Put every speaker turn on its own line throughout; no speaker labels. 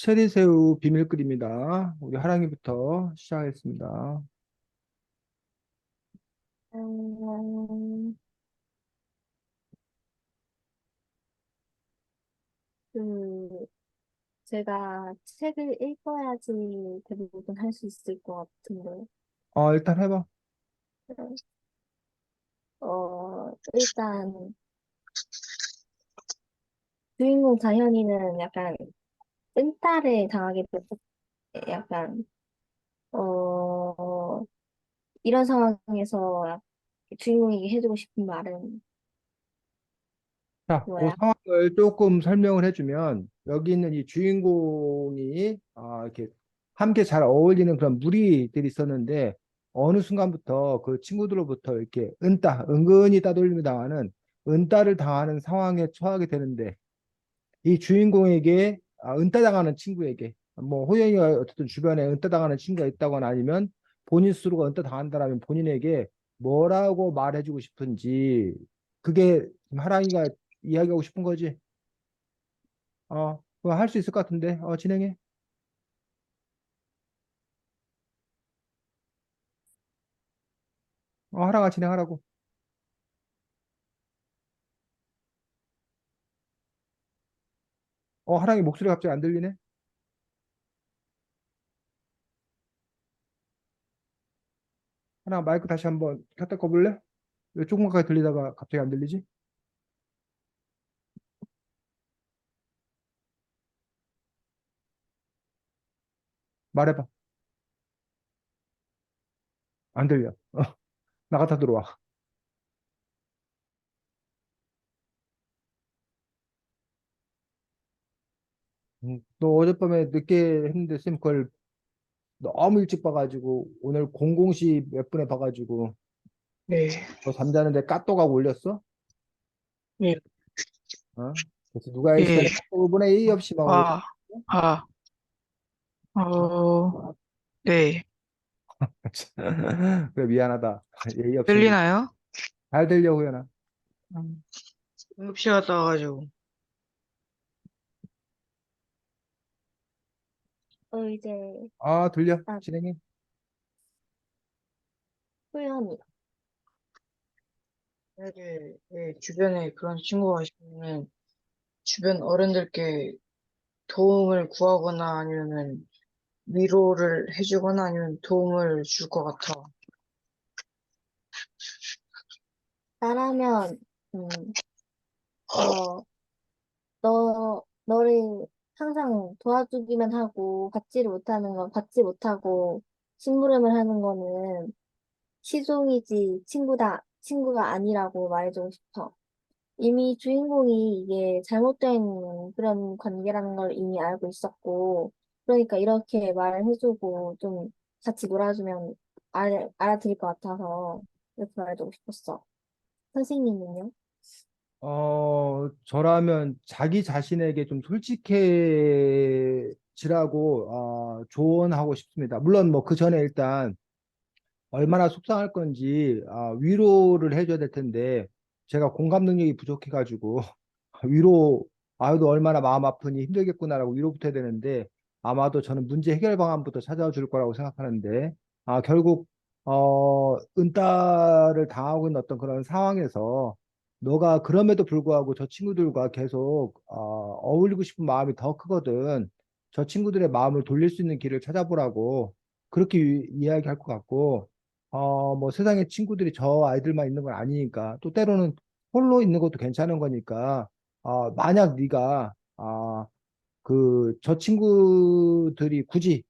체리새우 비밀글입니다. 우리 하랑이부터 시작하겠습니다.
음, 그, 제가 책을 읽어야지 대부분 할 수 있을 것 같은데,
일단 해봐.
일단, 주인공 자현이는 약간 은따를 당하게 됐고, 약간, 어, 이런 상황에서 주인공에게 해주고 싶은 말은
자, 그
뭐야?
상황을 조금 설명을 해주면 여기 있는 이 주인공이 이렇게 함께 잘 어울리는 그런 무리들이 있었는데 어느 순간부터 그 친구들로부터 이렇게 은근히 따돌림을 당하는 은따를 당하는 상황에 처하게 되는데 이 주인공에게 은따당하는 친구에게 뭐 호영이가 어쨌든 주변에 은따당하는 친구가 있다거나 아니면 본인 스스로가 은따당한다라면 본인에게 뭐라고 말해주고 싶은지 그게 하랑이가 이야기하고 싶은 거지. 그거 할 수 있을 것 같은데. 진행해. 하랑아 진행하라고. 하랑이 목소리가 갑자기 안 들리네. 하랑아 마이크 다시 한번 켰다 꺼볼래? 왜 조금만 들리다가 갑자기 안 들리지? 말해봐. 안 들려. 나갔다 들어와. 너 어젯밤에 늦게 했는데 쌤 그걸 너무 일찍 봐가지고 오늘 00시 몇 분에 봐가지고
네,
너 잠자는데 까똑하고 올렸어?
예,
그래서 누가 이 시간에
예,
까똑을 A 없이 막 올렸어?
아, 아, 네.
그래 미안하다. 예의 없이 올렸.
들리나요?
잘 들려 호연아.
음, 응급실 갔다 와가지고.
이제,
들려.
아,
진행해.
소연이.
만약에 주변에 그런 친구가 있으면 주변 어른들께 도움을 구하거나 아니면은 위로를 해주거나 아니면 도움을 줄 것 같아.
나라면, 어, 너를 항상 도와주기만 하고, 받지 못하고, 심부름을 하는 거는 시종이지, 친구가 아니라고 말해주고 싶어. 이미 주인공이 이게 잘못된 그런 관계라는 걸 이미 알고 있었고, 그러니까 이렇게 말을 해주고, 좀 같이 놀아주면 알아들을 것 같아서, 이렇게 말해주고 싶었어. 선생님은요?
저라면 자기 자신에게 좀 솔직해지라고 조언하고 싶습니다. 물론 뭐 그 전에 일단 얼마나 속상할 건지 위로를 해줘야 될 텐데 제가 공감 능력이 부족해가지고 위로 아유도 얼마나 마음 아프니 힘들겠구나라고 위로부터 해야 되는데 아마도 저는 문제 해결 방안부터 찾아와 줄 거라고 생각하는데 결국 은따를 당하고 있는 어떤 그런 상황에서 너가 그럼에도 불구하고 저 친구들과 계속 어울리고 싶은 마음이 더 크거든. 저 친구들의 마음을 돌릴 수 있는 길을 찾아보라고 그렇게 이야기할 것 같고 뭐 세상에 친구들이 저 아이들만 있는 건 아니니까 또 때로는 홀로 있는 것도 괜찮은 거니까 만약 네가 그 저 친구들이 굳이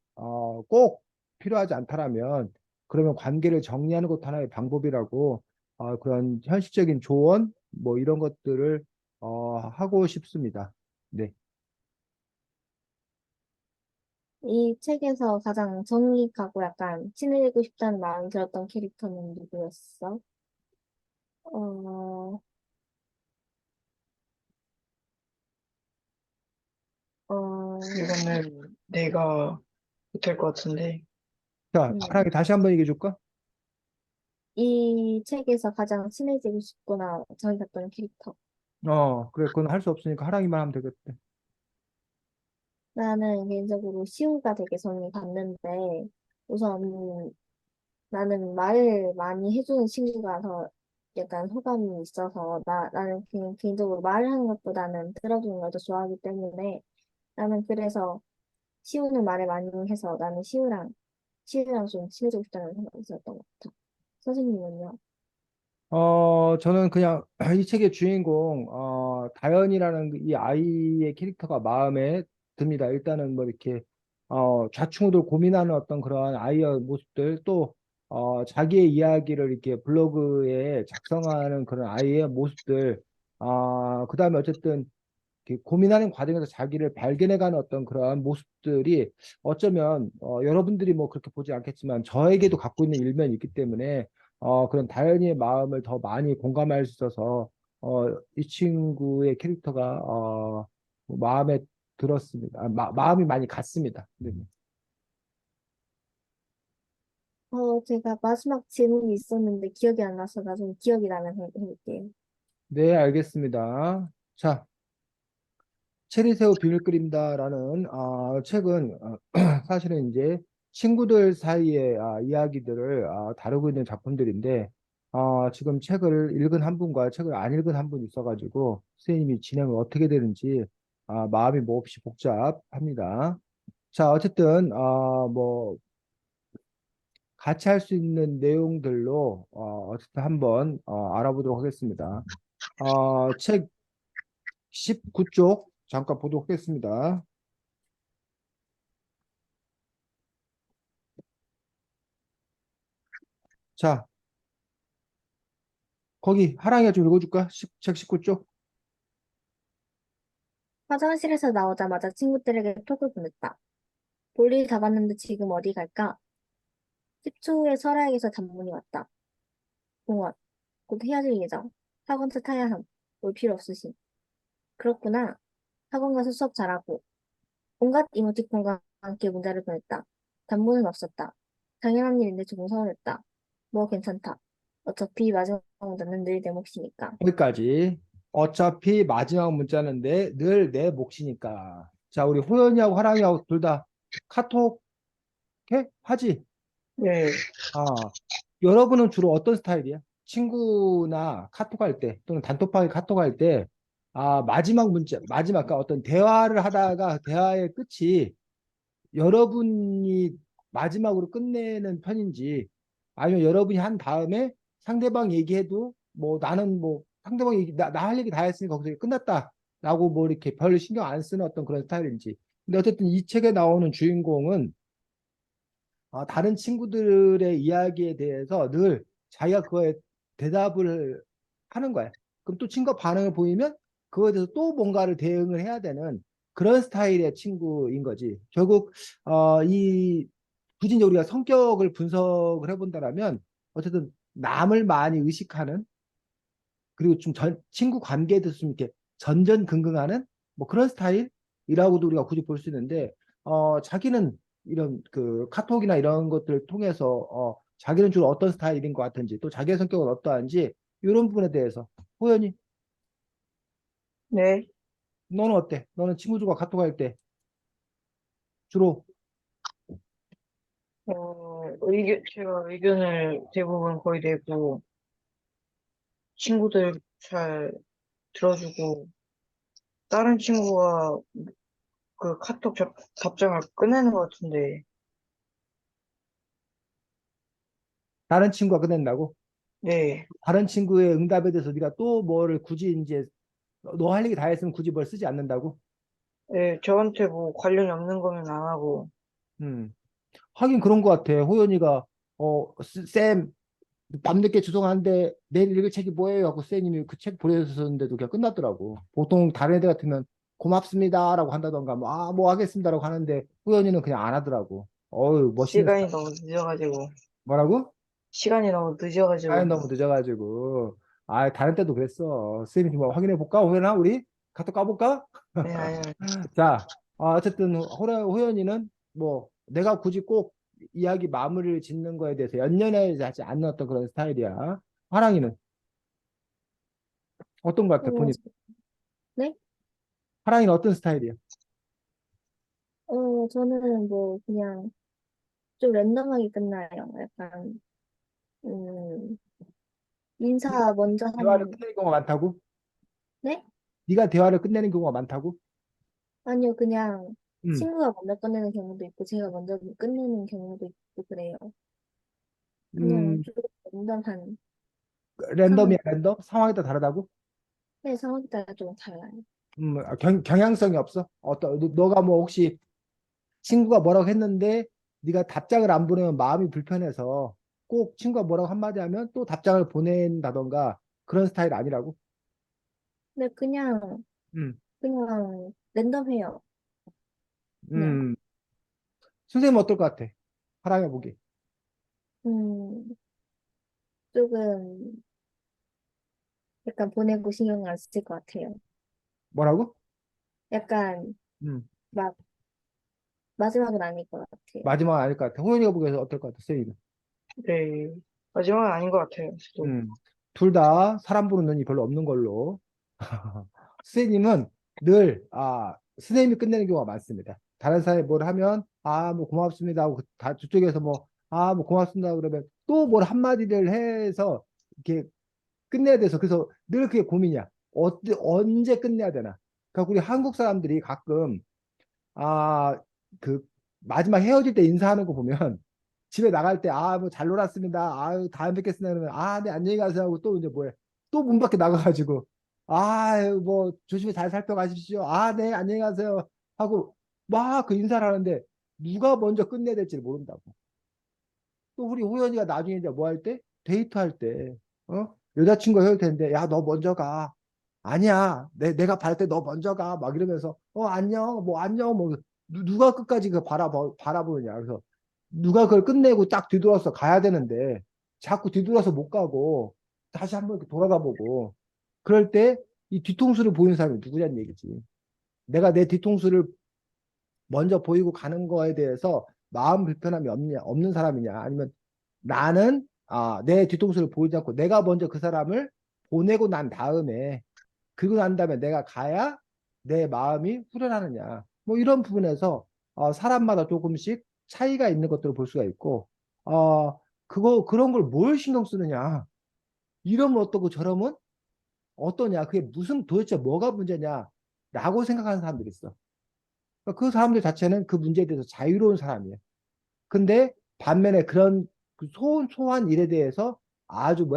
꼭 필요하지 않다라면 그러면 관계를 정리하는 것도 하나의 방법이라고 그런 현실적인 조언 뭐 이런 것들을 하고 싶습니다. 네.
이 책에서 가장 정익하고 약간 친해지고 싶다는 마음이 들었던 캐릭터는 누구였어? 어, 어,
이거는 내가 못할 것 같은데.
자,
음.
하랑이 다시 한번 얘기해 줄까?
이 책에서 가장 친해지고 싶거나 정익했던 캐릭터.
그래, 그건 할 수 없으니까 하랑이만 하면 되겠대.
나는 개인적으로 시우가 되게 정이 갔는데, 우선 나는 말을 많이 해주는 친구가 더 약간 호감이 있어서, 나는 그냥 개인적으로 말을 하는 것보다는 들어주는 걸 더 좋아하기 때문에, 나는 그래서 시우는 말을 많이 해서 나는 시우랑 좀 친해지고 싶다는 생각이 있었던 것 같아. 선생님은요?
저는 그냥 이 책의 주인공, 다현이라는 이 아이의 캐릭터가 마음에 듭니다. 일단은 뭐 이렇게, 좌충우돌 고민하는 어떤 그러한 아이의 모습들, 또, 자기의 이야기를 이렇게 블로그에 작성하는 그런 아이의 모습들, 그 다음에 어쨌든 이렇게 고민하는 과정에서 자기를 발견해가는 어떤 그러한 모습들이 어쩌면 여러분들이 뭐 그렇게 보지 않겠지만 저에게도 갖고 있는 일면이 있기 때문에 그런 다현이의 마음을 더 많이 공감할 수 있어서 이 친구의 캐릭터가 마음에 들었습니다. 마음이 많이 갔습니다. 네.
제가 마지막 질문이 있었는데 기억이 안 나서 나중에 기억이 나면 해볼게요.
네, 알겠습니다. 자, 체리새우 비밀 끓입니다라는 책은 사실은 이제 친구들 사이의 이야기들을 다루고 있는 작품들인데 지금 책을 읽은 한 분과 책을 안 읽은 한 분이 있어가지고 선생님이 진행을 어떻게 되는지 마음이 몹시 복잡합니다. 자, 어쨌든 뭐 같이 할 수 있는 내용들로 어쨌든 한번 알아보도록 하겠습니다. 책 19쪽 잠깐 보도록 하겠습니다. 자, 거기 하랑이가 좀 읽어줄까? 책 19쪽.
화장실에서 나오자마자 친구들에게 톡을 보냈다. 볼일 다 봤는데 지금 어디 갈까? 10초 후에 설아에게서 단문이 왔다. 공원. 곧 헤어질 예정. 학원차 타야 함. 올 필요 없으심. 그렇구나. 학원 가서 수업 잘하고. 온갖 이모티콘과 함께 문자를 보냈다. 단문은 없었다. 당연한 일인데 조금 서운했다. 뭐 괜찮다. 어차피 마지막 문자는 늘 내 몫이니까.
거기까지. 어차피 마지막 문자는데 늘 내 몫이니까. 자, 우리 호연이하고 하랑이하고 둘 다 카톡 해? 하지?
네.
아, 여러분은 주로 어떤 스타일이야? 친구나 카톡 할 때, 또는 단톡방에 카톡 할 때, 마지막 문자, 마지막, 그러니까 어떤 대화를 하다가 대화의 끝이 여러분이 마지막으로 끝내는 편인지 아니면 여러분이 한 다음에 상대방 얘기해도 뭐 나는 뭐 상대방 얘기 나 할 얘기 다 했으니까 거기서 끝났다라고 뭐 이렇게 별로 신경 안 쓰는 어떤 그런 스타일인지. 근데 어쨌든 이 책에 나오는 주인공은 다른 친구들의 이야기에 대해서 늘 자기가 그거에 대답을 하는 거야. 그럼 또 친구가 반응을 보이면 그거에 대해서 또 뭔가를 대응을 해야 되는 그런 스타일의 친구인 거지. 결국 이 굳이 이제 우리가 성격을 분석을 해본다라면 어쨌든 남을 많이 의식하는 그리고 좀 친구 관계에 대해서 좀 이렇게 전전긍긍하는 뭐 그런 스타일이라고도 우리가 굳이 볼 수 있는데 자기는 이런 그 카톡이나 이런 것들을 통해서 자기는 주로 어떤 스타일인 것 같은지 또 자기의 성격은 어떠한지 이런 부분에 대해서 호연이
네.
너는 어때? 너는 친구들과 카톡할 때 주로
제가 의견을 대부분 거의 내고, 친구들 잘 들어주고, 다른 친구가 그 카톡 답장을 꺼내는 것 같은데,
다른 친구가 끝낸다고?
네.
다른 친구의 응답에 대해서 네가 또 뭐를 굳이 이제 너 할 얘기 다 했으면 굳이 뭘 쓰지 않는다고?
네, 저한테 뭐 관련이 없는 거면 안 하고,
음. 하긴 그런 것 같아. 호연이가 쌤 밤늦게 죄송한데 내일 읽을 책이 뭐예요? 하고 쌤님이 그 책 보내주셨는데도 그냥 끝났더라고. 보통 다른 애들 같으면 고맙습니다라고 한다던가 뭐 하겠습니다라고 하는데 호연이는 그냥 안 하더라고. 어유 멋있는 스타일.
시간이 너무 늦어가지고,
뭐라고?
시간이 너무
아
늦어가지고,
너무 늦어가지고. 다른 때도 그랬어. 쌤이 좀 확인해 볼까? 호연아 우리 카톡 까볼까?
네, 아니,
자, 어쨌든 호연이는 뭐 내가 굳이 꼭 이야기 마무리를 짓는 거에 대해서 연연하지 않는 어떤 그런 스타일이야. 화랑이는 어떤 것 같아?
어,
본인
네?
화랑이는 어떤 스타일이야?
저는 뭐 그냥 좀 랜덤하게 끝나요. 약간, 음,
네가
인사 먼저
대화를
하는,
끝내는 경우가 많다고?
네?
네가 대화를 끝내는 경우가 많다고?
아니요, 그냥
음,
친구가 먼저 끝내는 경우도 있고, 제가 먼저 끝내는 경우도 있고, 그래요. 그냥
음,
좀 랜덤한 상황,
랜덤이야, 랜덤? 상황이 다 다르다고?
네, 상황에 따라 좀 달라요.
경향성이 없어? 너가 뭐 혹시 친구가 뭐라고 했는데 네가 답장을 안 보내면 마음이 불편해서 꼭 친구가 뭐라고 한마디 하면 또 답장을 보낸다던가 그런 스타일 아니라고?
근데
음,
그냥 랜덤해요. 그냥,
음, 선생님 어떨 것 같아? 사랑해 보기.
음, 조금 약간 보내고 신경 안 쓸 것 같아요.
뭐라고?
약간
음,
막 마지막은 아닐 것 같아요.
마지막 아닐 것 같아. 호연이가 보기에서 어떨 것 같아, 선생님?
네. 마지막은 아닌 것 같아요. 저도.
둘 다 사람 보는 눈이 별로 없는 걸로. 선생님은 늘, 선생님이 끝내는 경우가 많습니다. 다른 사람이 뭘 하면, 뭐 고맙습니다 하고, 다 저쪽에서 뭐, 뭐 고맙습니다 그러면 또 뭘 한마디를 해서 이렇게 끝내야 돼서 그래서 늘 그게 고민이야. 언제 끝내야 되나. 그러니까 우리 한국 사람들이 가끔 아, 그 마지막 헤어질 때 인사하는 거 보면 집에 나갈 때 뭐 잘 놀았습니다. 아유 다음에 뵙겠습니다. 그러면 네 안녕히 가세요 하고 또 이제 뭐해? 또 문 밖에 나가가지고 뭐 조심히 잘 살펴가십시오. 네 안녕히 가세요 하고 막 그 인사를 하는데 누가 먼저 끝내야 될지 모른다고. 또 우리 호연이가 나중에 이제 뭐 할 때? 데이트할 때, 여자친구가 헤어질 텐데, 야, 너 먼저 가. 아니야. 내가 바랄 때 너 먼저 가. 막 이러면서, 안녕, 뭐, 안녕, 뭐, 누가 끝까지 그 바라보느냐. 그래서 누가 그걸 끝내고 딱 뒤돌아서 가야 되는데, 자꾸 뒤돌아서 못 가고, 다시 한번 이렇게 돌아가 보고, 그럴 때 이 뒤통수를 보이는 사람이 누구냐는 얘기지. 내가 내 뒤통수를 먼저 보이고 가는 거에 대해서 마음 불편함이 없는 사람이냐 아니면 나는 내 뒤통수를 보이지 않고 내가 먼저 그 사람을 보내고 난 다음에 그러고 난 다음에 내가 가야 내 마음이 후련하느냐 뭐 이런 부분에서 사람마다 조금씩 차이가 있는 것들을 볼 수가 있고 그런 걸 뭘 신경 쓰느냐 이러면 어떻고 저러면 어떠냐 그게 무슨 도대체 뭐가 문제냐라고 생각하는 사람들이 있어. 그러니까 그 사람들 자체는 그 문제에 대해서 자유로운 사람이에요. 근데 반면에 그런 그 소소한 일에 대해서 아주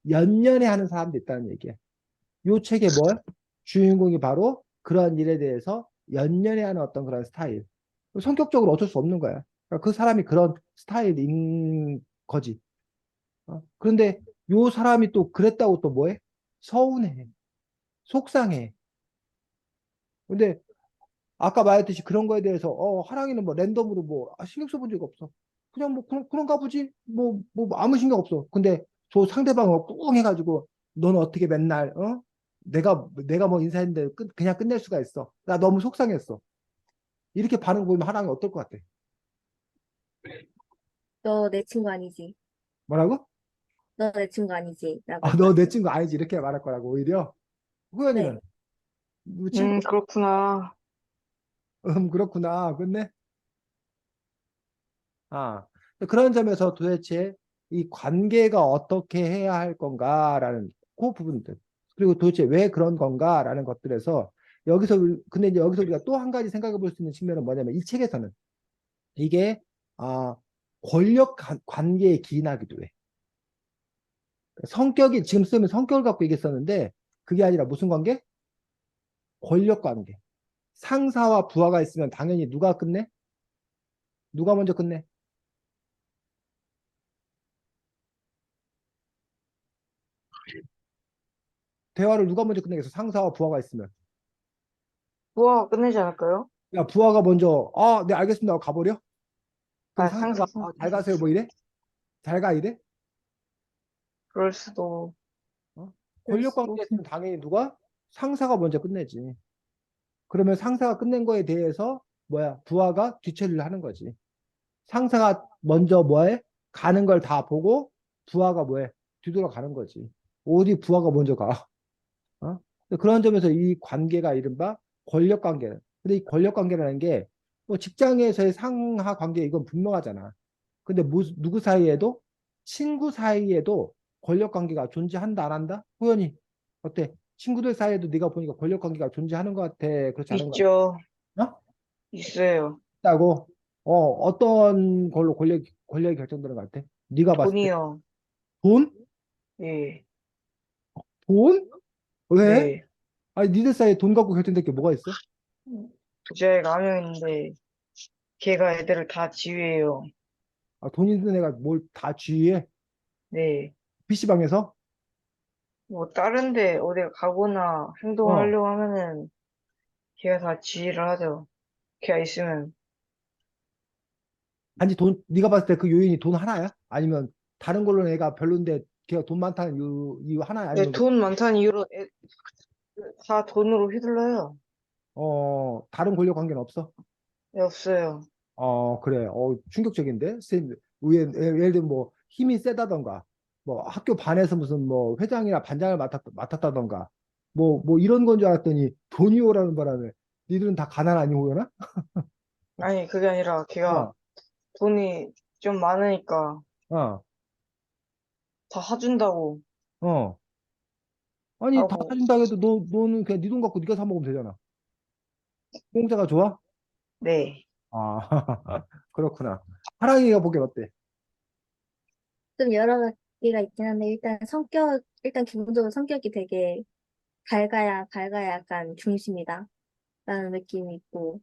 연연해 하는 사람도 있다는 얘기야. 요 책의 주인공이 바로 그런 일에 대해서 연연해 하는 어떤 그런 스타일. 성격적으로 어쩔 수 없는 거야. 그러니까 그 사람이 그런 스타일인 거지. 그런데 요 사람이 또 그랬다고 또 서운해. 속상해. 근데 아까 말했듯이 그런 거에 대해서 하랑이는 뭐 랜덤으로 신경 써본 적이 없어. 그냥 뭐 그런가 보지. 아무 신경 없어. 근데 저 상대방을 꾹 해가지고 너는 어떻게 맨날 내가 뭐 인사했는데 그냥 끝낼 수가 있어. 나 너무 속상했어. 이렇게 반응 보이면 하랑이 어떨 것 같아?
너 내 친구 아니지?
뭐라고?
너 내 친구 아니지? 라고 할 것
너 내
같아요.
친구 아니지 이렇게 말할 거라고 오히려
네.
후연이는 뭐 친구
그렇구나.
그렇구나. 끝내. 아, 그런 점에서 도대체 이 관계가 어떻게 해야 할 건가라는 그 부분들. 그리고 도대체 왜 그런 건가라는 것들에서 근데 이제 여기서 우리가 또 한 가지 생각해 볼 수 있는 측면은 뭐냐면 이 책에서는 이게, 아, 권력 관계에 기인하기도 해. 성격이, 지금 쓰면 성격을 갖고 얘기했었는데 그게 아니라 무슨 관계? 권력 관계. 상사와 부하가 있으면 당연히 누가 끝내? 누가 먼저 끝내? 대화를 누가 먼저 끝내겠어? 상사와 부하가 있으면.
부하가 끝내지 않을까요?
야, 부하가 먼저, 네, 알겠습니다. 하고 가버려? 그럼
상사,
상사가, 잘 가세요. 뭐 이래? 잘 가, 이래?
그럴 수도,
어?
그럴
권력
수도.
관계에서는 당연히 누가? 상사가 먼저 끝내지. 그러면 상사가 끝낸 거에 대해서, 부하가 뒤처리를 하는 거지. 상사가 먼저 가는 걸 다 보고, 부하가 뒤돌아가는 거지. 어디 부하가 먼저 가? 어? 그런 점에서 이 관계가 이른바 권력 관계. 근데 이 권력 관계라는 게 뭐 직장에서의 상하 관계 이건 분명하잖아. 근데 누구 사이에도 친구 사이에도 권력 관계가 존재한다 안 한다? 호연이 어때? 친구들 사이에도 네가 보니까 권력 관계가 존재하는 것 같아? 그렇지 않은 것
있죠.
같아? 어?
있어요.
있다고? 어떤 걸로 권력이 결정되는 것 같아? 네가 봤을 때
돈이요.
돈?
네.
돈? 왜?
네.
아니 니들 사이에 돈 갖고 결정될 게 뭐가 있어?
부자애가 한 명 있는데 걔가 애들을 다 지휘해요.
아, 돈 있는 애가 뭘 다 지휘해?
네.
PC방에서?
뭐 다른데 어디 가거나 행동을
어.
하려고 하면은 걔가 다 지휘를 하죠. 걔가 있으면.
단지 돈, 네가 봤을 때 그 요인이 돈 하나야? 아니면 다른 걸로 애가 별론데 걔가 돈 많다는 이유 하나야?
네,
아니면
돈 많다는 이유로 다 돈으로 휘둘러요.
다른 권력 관계는 없어?
네, 없어요.
그래. 충격적인데? 예를 들면 뭐 힘이 세다던가, 뭐 학교 반에서 무슨 뭐 회장이나 반장을 맡았다던가, 뭐 이런 건 줄 알았더니 돈이 오라는 바람에 니들은 다 가난 아니 오려나?
아니, 그게 아니라 걔가
어,
돈이 좀 많으니까
어,
다 사준다고
어. 아니 다
하고.
사준다고 해도 너는 그냥 네 돈 갖고 네가 사 먹으면 되잖아. 공짜가 좋아?
네.
아, 그렇구나. 하랑이가 보기엔 어때?
좀 여러 가지가 있긴 한데, 일단 기본적으로 성격이 되게 밝아야 약간 중심이다. 라는 느낌이 있고,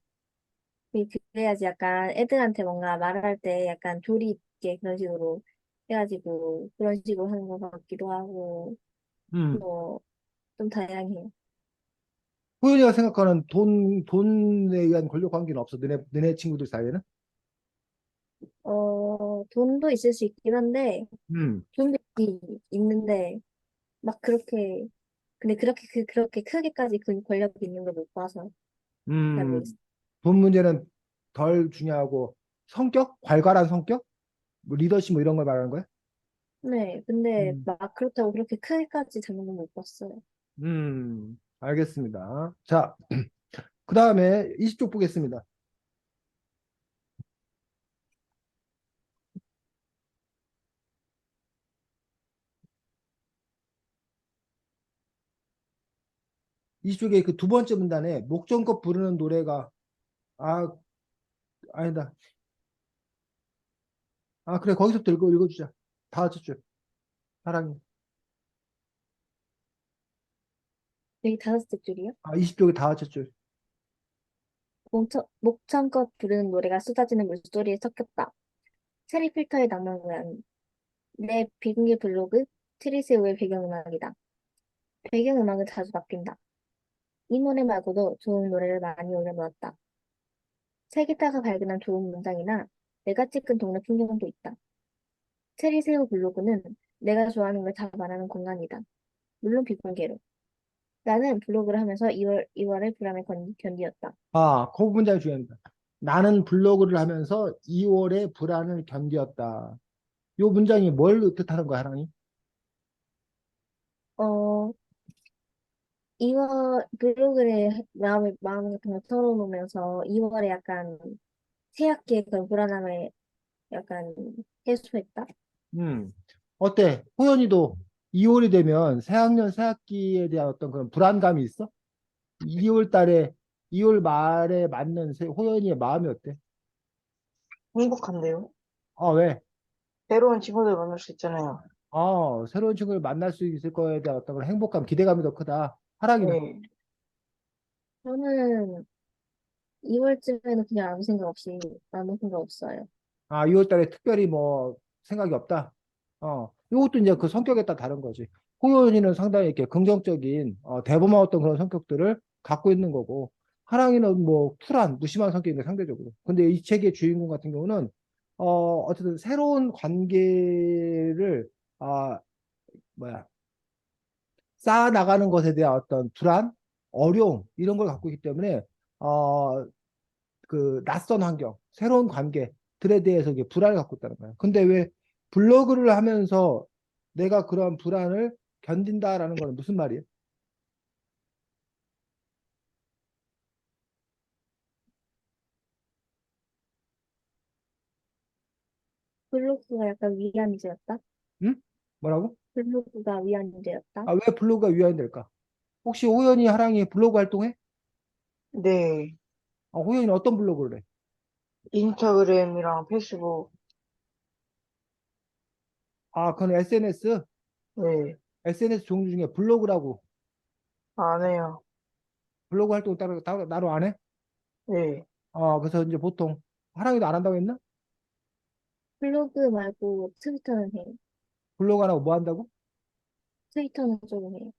그래야지 약간 애들한테 뭔가 말할 때 약간 조리 있게 그런 식으로 해가지고, 그런 식으로 하는 것 같기도 하고,
음.
뭐, 좀 다양해요.
호연이가 생각하는 돈에 의한 권력 관계는 없어? 너네 친구들 사이에는?
돈도 있을 수 있긴 한데,
음.
돈도 있는데, 막 그렇게, 근데 그렇게 크게까지 그 권력이 있는 걸 못 봐서 잘 모르겠어요.
음. 돈 문제는 덜 중요하고 성격? 괄괄한 성격? 뭐 리더십 뭐 이런 걸 말하는 거야?
네, 근데
음.
막 그렇다고 그렇게 크게까지 잡는 건 못 봤어요.
알겠습니다. 자, 그 다음에 20쪽 보겠습니다. 20쪽에 그 두 번째 문단에 목전껏 부르는 노래가 아 아니다. 아 그래 거기서부터 읽어주자. 다섯 줄. 사랑해.
여기 다섯째 줄이요?
20쪽에 다섯 줄.
목청껏 부르는 노래가 쏟아지는 물소리에 섞였다. 체리 필터의 낭만은 내 비공개 블로그 트리세우의 배경음악이다. 배경음악은 자주 바뀐다. 이 노래 말고도 좋은 노래를 많이 올려놓았다. 책 읽다가 발견한 좋은 문장이나 내가 찍은 동네 풍경도 있다. 체리새우 블로그는 내가 좋아하는 걸 다 말하는 공간이다. 물론 비공개로. 나는 블로그를 하면서 2월의 불안을 견디었다.
그 문장이 중요합니다. 나는 블로그를 하면서 2월의 불안을 견디었다. 요 문장이 뭘 뜻하는 거야, 하랑이?
어, 2월 블로그에 마음 같은 걸 털어놓으면서 2월에 약간 새 학기의 그런 불안함을 약간 해소했다.
음, 어때? 호연이도 2월이 되면 새학년, 새학기에 대한 어떤 그런 불안감이 있어? 2월 달에, 2월 말에 맞는 호연이의 마음이 어때?
행복한데요?
왜?
새로운 친구들 만날 수 있잖아요.
새로운 친구를 만날 수 있을 거에 대한 어떤 그런 행복감, 기대감이 더 크다. 하랑이는?
네.
저는 2월쯤에는 그냥 아무 생각 없어요.
2월 달에 특별히 뭐 생각이 없다. 이것도 이제 그 성격에 따라 다른 거지. 호연이는 상당히 이렇게 긍정적인, 대범한 어떤 그런 성격들을 갖고 있는 거고, 하랑이는 뭐 쿨한, 무심한 성격인데 상대적으로. 근데 이 책의 주인공 같은 경우는, 어쨌든 새로운 관계를, 뭐야, 쌓아 나가는 것에 대한 어떤 불안, 어려움, 이런 걸 갖고 있기 때문에, 어, 그 낯선 환경, 새로운 관계들에 대해서 이게 불안을 갖고 있다는 거예요. 근데 왜 블로그를 하면서 내가 그런 불안을 견딘다라는 거는 무슨 말이에요?
블로그가 약간 위안제였다?
응? 뭐라고?
블로그가 위안제였다?
아, 왜 블로그가 위안이 될까? 혹시 호연이 하랑이 블로그 활동해?
네.
호연이 어떤 블로그를 해?
인스타그램이랑 페이스북,
그건 SNS?
네.
SNS 종류 중에 블로그라고.
안 해요.
블로그 활동 따로 안 해?
네.
그래서 이제 보통 하랑이도 안 한다고 했나?
블로그 말고 트위터는 해.
블로그 안 하고 뭐 한다고?
트위터는 조금 해.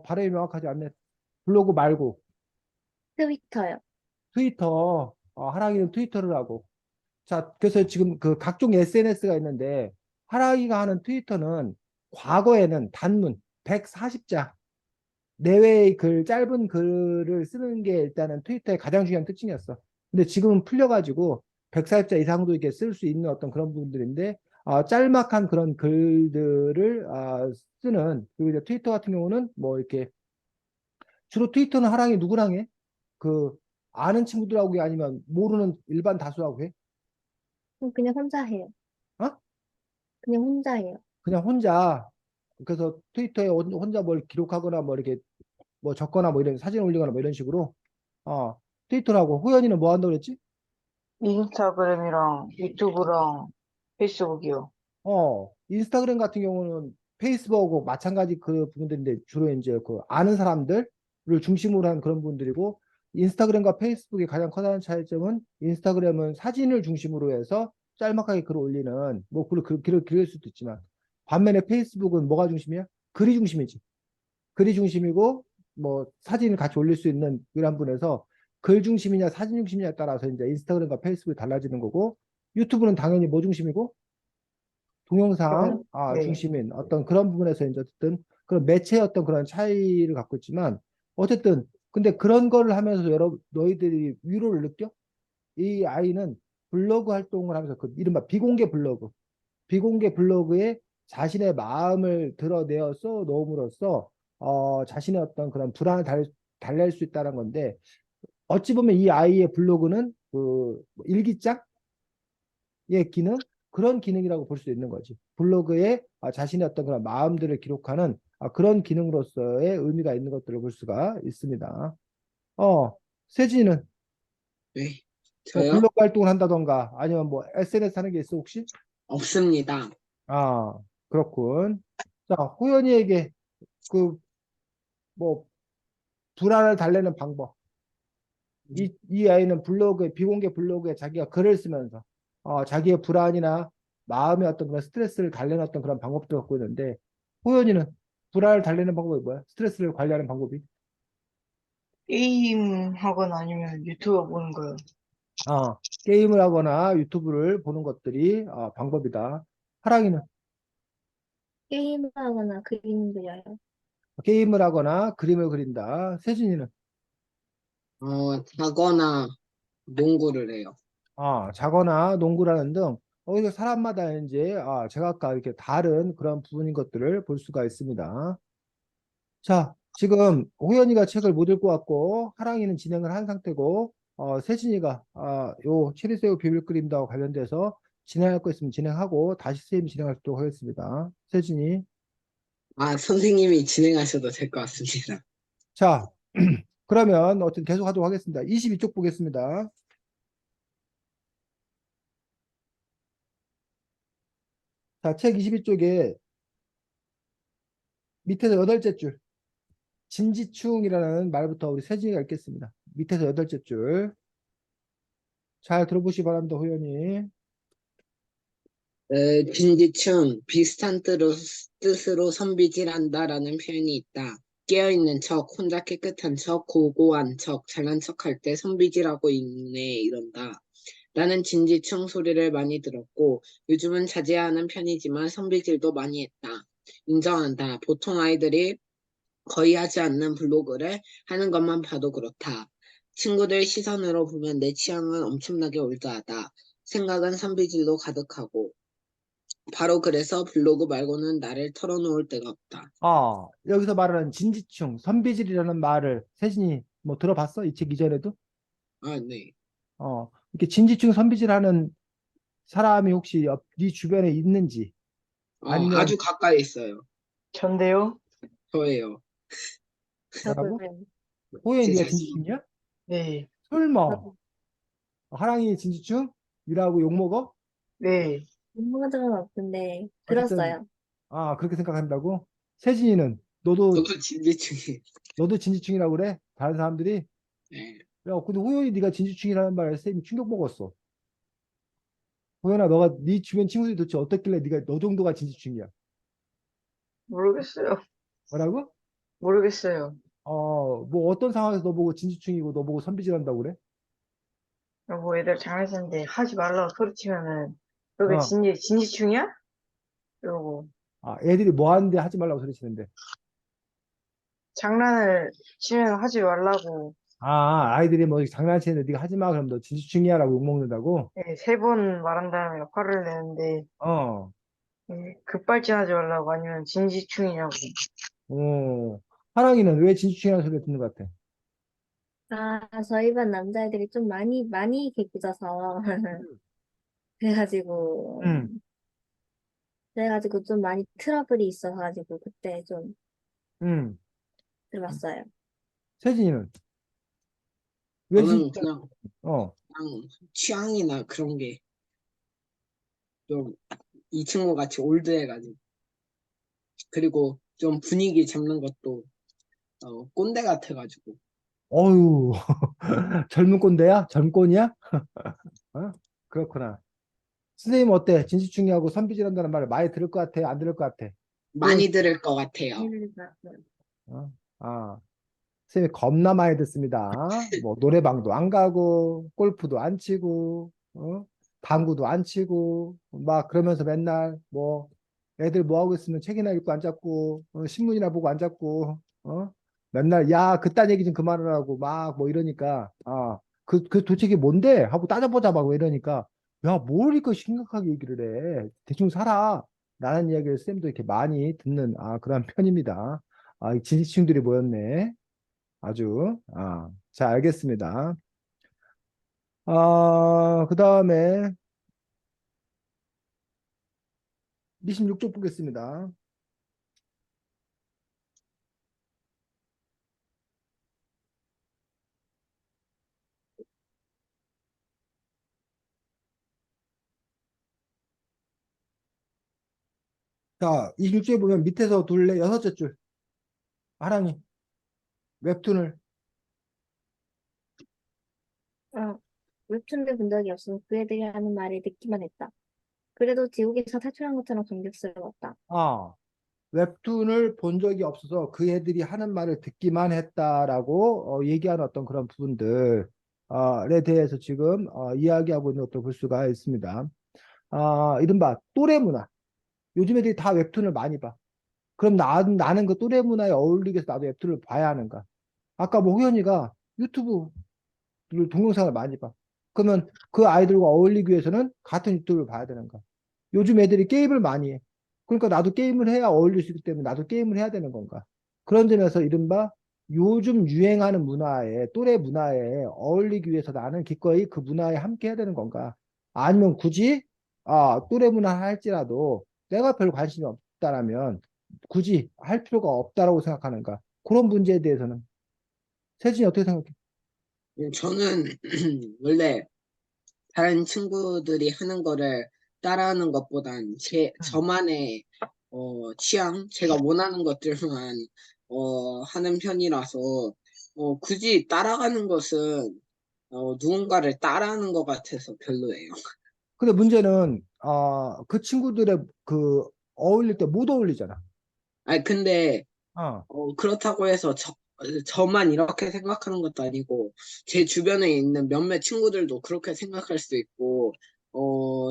발음이 명확하지 않네. 블로그 말고
트위터요.
트위터. 하랑이는 트위터를 하고. 자, 그래서 지금 그 각종 SNS가 있는데 하랑이가 하는 트위터는 과거에는 단문 140자 내외의 짧은 글을 쓰는 게 일단은 트위터의 가장 중요한 특징이었어. 근데 지금은 풀려가지고 140자 이상도 이렇게 쓸 수 있는 어떤 그런 부분들인데 짤막한 그런 글들을 그리고 이제 트위터 같은 경우는 뭐 이렇게 주로 트위터는 하랑이 누구랑 해? 그 아는 친구들하고 해? 아니면 모르는 일반 다수하고 해?
그냥 혼자 해요.
어?
그냥 혼자 해요.
그냥 혼자. 그래서 트위터에 혼자 뭘 기록하거나 뭐 이렇게 뭐 적거나 뭐 이런 사진 올리거나 뭐 이런 식으로 트위터라고. 호연이는 뭐 한다고 그랬지?
인스타그램이랑 유튜브랑 페이스북이요.
인스타그램 같은 경우는 페이스북하고 마찬가지 그 부분들인데 주로 이제 그 아는 사람들을 중심으로 한 그런 부분들이고 인스타그램과 페이스북의 가장 커다란 차이점은 인스타그램은 사진을 중심으로 해서 짤막하게 글을 올리는 뭐 글을 기를 수도 있지만 반면에 페이스북은 뭐가 중심이야? 글이 중심이지. 글이 중심이고 뭐 사진을 같이 올릴 수 있는 그런 분에서 글 중심이냐 사진 중심이냐에 따라서 이제 인스타그램과 페이스북이 달라지는 거고 유튜브는 당연히 뭐 중심이고 동영상
네.
중심인 어떤 그런 부분에서 이제 어쨌든 그런 매체의 어떤 그런 차이를 갖고 있지만 어쨌든 근데 그런 거를 하면서 너희들이 위로를 느껴? 이 아이는 블로그 활동을 하면서 그 이른바 비공개 블로그에 자신의 마음을 드러내어 놓음으로써 자신의 어떤 그런 불안을 달랠 수 있다는 건데 어찌 보면 이 아이의 블로그는 그 일기장 의 기능 그런 기능이라고 볼 수 있는 거지. 블로그에 자신의 어떤 그런 마음들을 기록하는 그런 기능으로서의 의미가 있는 것들을 볼 수가 있습니다. 세진이는
네,
뭐
저요?
블로그 활동을 한다던가 아니면 뭐 SNS 하는 게 있어 혹시?
없습니다.
아, 그렇군. 자, 호연이에게 그 뭐 불안을 달래는 방법. 이 아이는 비공개 블로그에 자기가 글을 쓰면서 자기의 불안이나 마음의 어떤 그런 스트레스를 달래는 어떤 그런 방법도 갖고 있는데 호연이는 불안을 달래는 방법이 뭐야? 스트레스를 관리하는 방법이?
게임 하거나 아니면 유튜브 보는 거요.
게임을 하거나 유튜브를 보는 것들이 방법이다. 하랑이는
게임하거나 그림 그려요.
게임을 하거나 그림을 그린다. 세진이는
자거나 농구를 해요.
자거나 농구를 하는 등 이게 사람마다 이제 제각각 이렇게 다른 그런 부분인 것들을 볼 수가 있습니다. 자, 지금 호연이가 책을 못 읽고 왔고 하랑이는 진행을 한 상태고 세진이가 요 체리새우 비빔그림과 관련돼서 진행할 거 있으면 진행하고 다시 선생님 진행하도록 하겠습니다. 세진이.
선생님이 진행하셔도 될 것 같습니다.
자, 그러면 어쨌든 계속 하도록 하겠습니다. 22쪽 보겠습니다. 자, 책 22쪽에 밑에서 여덟째 줄 진지충이라는 말부터 우리 세진이가 읽겠습니다. 밑에서 여덟째 줄 잘 들어보시 기 바랍니다, 호연이.
진지충, 비슷한 뜻으로 선비질한다라는 표현이 있다. 깨어있는 척, 혼자 깨끗한 척, 고고한 척, 잘난 척할 때 선비질하고 있네 이런다. 나는 진지충 소리를 많이 들었고 요즘은 자제하는 편이지만 선비질도 많이 했다. 인정한다. 보통 아이들이 거의 하지 않는 블로그를 하는 것만 봐도 그렇다. 친구들 시선으로 보면 내 취향은 엄청나게 올드하다. 생각은 선비질로 가득하고 바로 그래서 블로그 말고는 나를 털어놓을 데가 없다.
여기서 말하는 진지충, 선비질이라는 말을 세진이 뭐 들어봤어? 이 책 이전에도?
네.
이렇게 진지충, 선비질하는 사람이 혹시 네 주변에 있는지 아니면
아주 가까이 있어요.
전데요?
저예요.
뭐라고?
저도요.
호연이
제
네가
자신.
진지충이야?
네.
설마
저도
하랑이 진지충이라고 욕먹어?
네.
궁금한 적은 없는데
어쨌든
들었어요.
그렇게 생각한다고? 세진이는 너도
저도 진지충이.
너도 진지충이라고 그래? 다른 사람들이?
네.
야, 근데 호연이 네가 진지충이라는 말에 쌤이 충격 먹었어. 호연아, 너가 네 주변 친구들이 도대체 어떻길래 네가 너 정도가 진지충이야?
모르겠어요.
뭐라고?
모르겠어요.
뭐 어떤 상황에서 너 보고 진지충이고 너 보고 선비질한다고 그래?
뭐 애들 장난치는데 하지 말라고 소리치면은 그게
어.
진지충이야? 이러고
애들이 뭐 하는데 하지 말라고 소리치는데.
장난을 치면 하지 말라고
아이들이 뭐 장난치는데 네가 하지 마. 그럼 너 진지충이야라고 욕먹는다고?
네, 3번 말한 다음에 화를 내는데
어.
급발진하지 말라고 아니면 진지충이냐고.
어. 하랑이는 왜 진지충이라는 소리를 듣는 것 같아?
저희 반 남자애들이 좀 많이 개구져서
음.
그래가지고
응,
그래가지고 좀 많이 트러블이 있어가지고 그때 좀
응.
들어봤어요.
세진이는 왜
저는
진지충?
그냥,
어.
그냥 취향이나 그런 게 좀 이 친구 같이 올드해가지고. 그리고 좀 분위기 잡는 것도 꼰대 같아가지고.
어유 젊은 꼰대야? 젊꼰이야? 어? 그렇구나. 선생님 어때? 진지충이하고 선비질한다는 말을 많이 들을 것 같아? 안 들을 것 같아? 또는
많이 들을 것 같아요.
얘네들 봤어요.
어? 아, 선생님이 겁나 많이 듣습니다. 뭐 노래방도 안 가고 골프도 안 치고 당구도 안 치고 막 그러면서 맨날 뭐 애들 뭐 하고 있으면 책이나 읽고 앉았고 신문이나 보고 앉았고 맨날 야 그딴 얘기 좀 그만하라고 막 뭐 이러니까 그 도대체 이게 뭔데 하고 따져보자 막 이러니까 야 뭘 이렇게 심각하게 얘기를 해 대충 살아 라는 이야기를 쌤도 이렇게 많이 듣는 그런 편입니다. 이 진지충들이 모였네. 아주. 자, 알겠습니다. 그 다음에 26쪽 보겠습니다. 자, 26쪽에 보면 밑에서 둘레 여섯째 줄. 하랑이 웹툰을.
어, 웹툰을 본 적이 없어서 그 애들이 하는 말을 듣기만 했다. 그래도 지옥에서 탈출한 것처럼 감격스러웠다.
웹툰을 본 적이 없어서 그 애들이 하는 말을 듣기만 했다라고 얘기하는 어떤 그런 부분들에 대해서 지금 이야기하고 있는 것을 볼 수가 있습니다. 이른바 또래 문화. 요즘 애들이 다 웹툰을 많이 봐. 그럼 나는 그 또래 문화에 어울리기 위해서 나도 웹툰을 봐야 하는가? 아까 뭐 호연이가 유튜브 동영상을 많이 봐. 그러면 그 아이들과 어울리기 위해서는 같은 유튜브를 봐야 되는가? 요즘 애들이 게임을 많이 해. 그러니까 나도 게임을 해야 어울릴 수 있기 때문에 나도 게임을 해야 되는 건가? 그런 점에서 이른바 요즘 유행하는 문화에, 또래 문화에 어울리기 위해서 나는 기꺼이 그 문화에 함께 해야 되는 건가? 아니면 굳이, 또래 문화 할지라도 내가 별 관심이 없다라면 굳이 할 필요가 없다라고 생각하는가? 그런 문제에 대해서는 세진이 어떻게 생각해?
저는 원래 다른 친구들이 하는 거를 따라하는 것보단 저만의 취향, 제가 원하는 것들만 하는 편이라서 굳이 따라가는 것은 누군가를 따라하는 것 같아서 별로예요.
근데 문제는 그 친구들의 그 어울릴 때 못 어울리잖아.
아니 근데
어.
그렇다고 해서 저만 이렇게 생각하는 것도 아니고 제 주변에 있는 몇몇 친구들도 그렇게 생각할 수 있고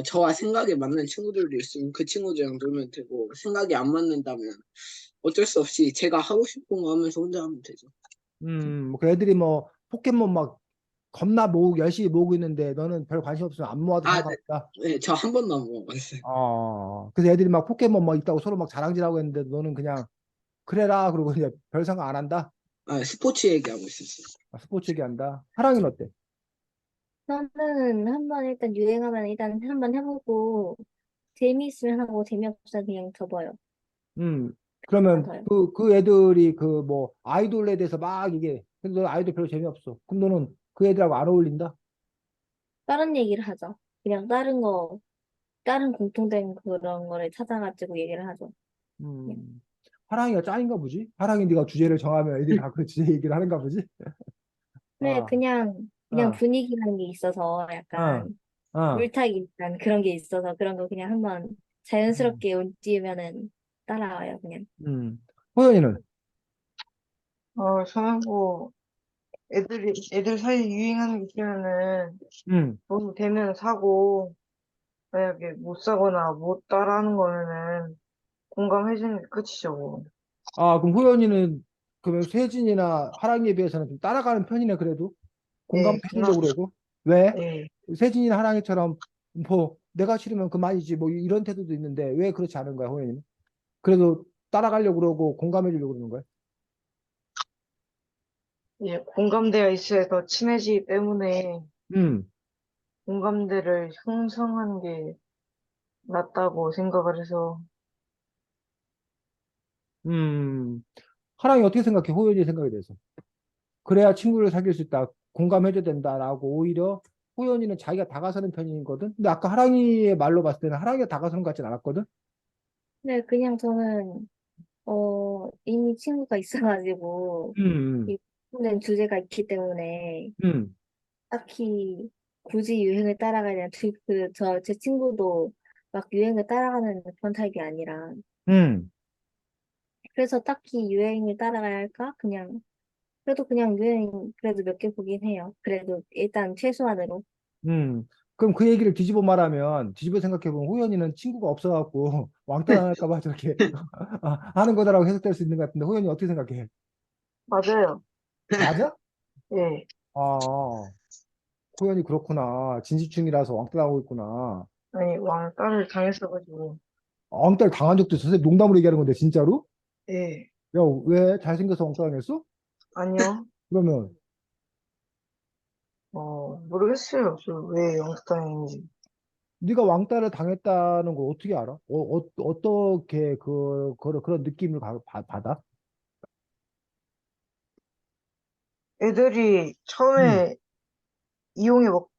저와 생각이 맞는 친구들도 있으면 그 친구들이랑 놀면 되고 생각이 안 맞는다면 어쩔 수 없이 제가 하고 싶은 거 하면서 혼자 하면 되죠.
그 애들이 뭐 포켓몬 막 겁나 모으고 열심히 모으고 있는데 너는 별 관심 없으면 안 모아도
아, 네,
상관없다.
네, 저 한 번도 안 먹어봤어요.
그래서 애들이 막 포켓몬 막 있다고 서로 막 자랑질하고 했는데 너는 그냥 그래라 그러고 이제 별 생각 안 한다.
아, 스포츠 얘기하고 있었어요.
스포츠 얘기한다. 하랑이는 어때?
저는 한번 일단 유행하면 일단 한번 해보고 재미있으면 하고 재미없으면 그냥 접어요.
그러면
맞아요.
그 애들이 그 뭐 아이돌에 대해서 막 이게 근데 너 아이돌 별로 재미없어. 그럼 너는 그 애들하고 안 어울린다?
다른 얘기를 하죠. 그냥 다른 공통된 그런 거를 찾아가지고 얘기를 하죠. 그냥.
음, 하랑이가 짱인가 보지? 하랑이 네가 주제를 정하면 애들이 다 그 주제 얘기를 하는가 보지?
네,
아,
그냥
아,
분위기라는 게 있어서
아,
약간
아.
물타기 약간 그런 게 있어서 그런 거 그냥 한번
음,
자연스럽게 얹으면은 따라와요, 그냥.
호연이는?
저는 뭐, 애들 사이에 유행하는 게 있으면은,
음.
너무 되면 사고, 만약에 못 사거나 못 따라하는 거면은, 공감해주는 게 끝이죠, 뭐.
아, 그럼 호연이는 그러면 세진이나 하랑이에 비해서는 좀 따라가는 편이네, 그래도? 공감
예,
대중적으로 해도? 왜?
예.
세진이나 하랑이처럼 뭐 내가 싫으면 그만이지 뭐 이런 태도도 있는데 왜 그렇지 않은 거야, 호연이는? 그래도 따라가려고 그러고 공감해 주려고 그러는 거야?
예, 공감대가 있어야 더 친해지기 때문에,
음,
공감대를 형성하는 게 낫다고 생각을 해서,
음. 하랑이 어떻게 생각해? 호연이 생각에 대해서. 그래야 친구를 사귈 수 있다. 공감해줘야 된다라고 오히려 호연이는 자기가 다가서는 편이거든. 근데 아까 하랑이의 말로 봤을 때는 하랑이가 다가서는 것 같진 않았거든.
네, 그냥 저는 이미 친구가 있어가지고
음,
이는 주제가 있기 때문에
음,
딱히 굳이 유행을 따라가야 되나 제 친구도 막 유행을 따라가는 그런 타입이 아니라
음,
그래서 딱히 유행을 따라가야 할까? 그래도 그냥 유행 그래도 몇 개 보긴 해요. 그래도 일단 최소한으로.
음. 그럼 그 얘기를 뒤집어 말하면, 뒤집어 생각해보면 호연이는 친구가 없어갖고 왕따 당할까 봐 저렇게 하는 거다라고 해석될 수 있는 것 같은데 호연이 어떻게 생각해?
맞아요.
맞아?
예.
아, 호연이 그렇구나. 진지충이라서 왕따 당하고 있구나.
아니, 왕따를 당했어가지고,
왕따를 당한 적도 있어? 농담으로 얘기하는 건데 진짜로?
예.
야, 왜 잘생겨서 왕따 당했어?
아니요.
그러면
모르겠어요. 왜 왕따당했는지.
네가 왕따를 당했다는 걸 어떻게 알아? 어떻게 그런 느낌을 받아?
애들이
음,
처음에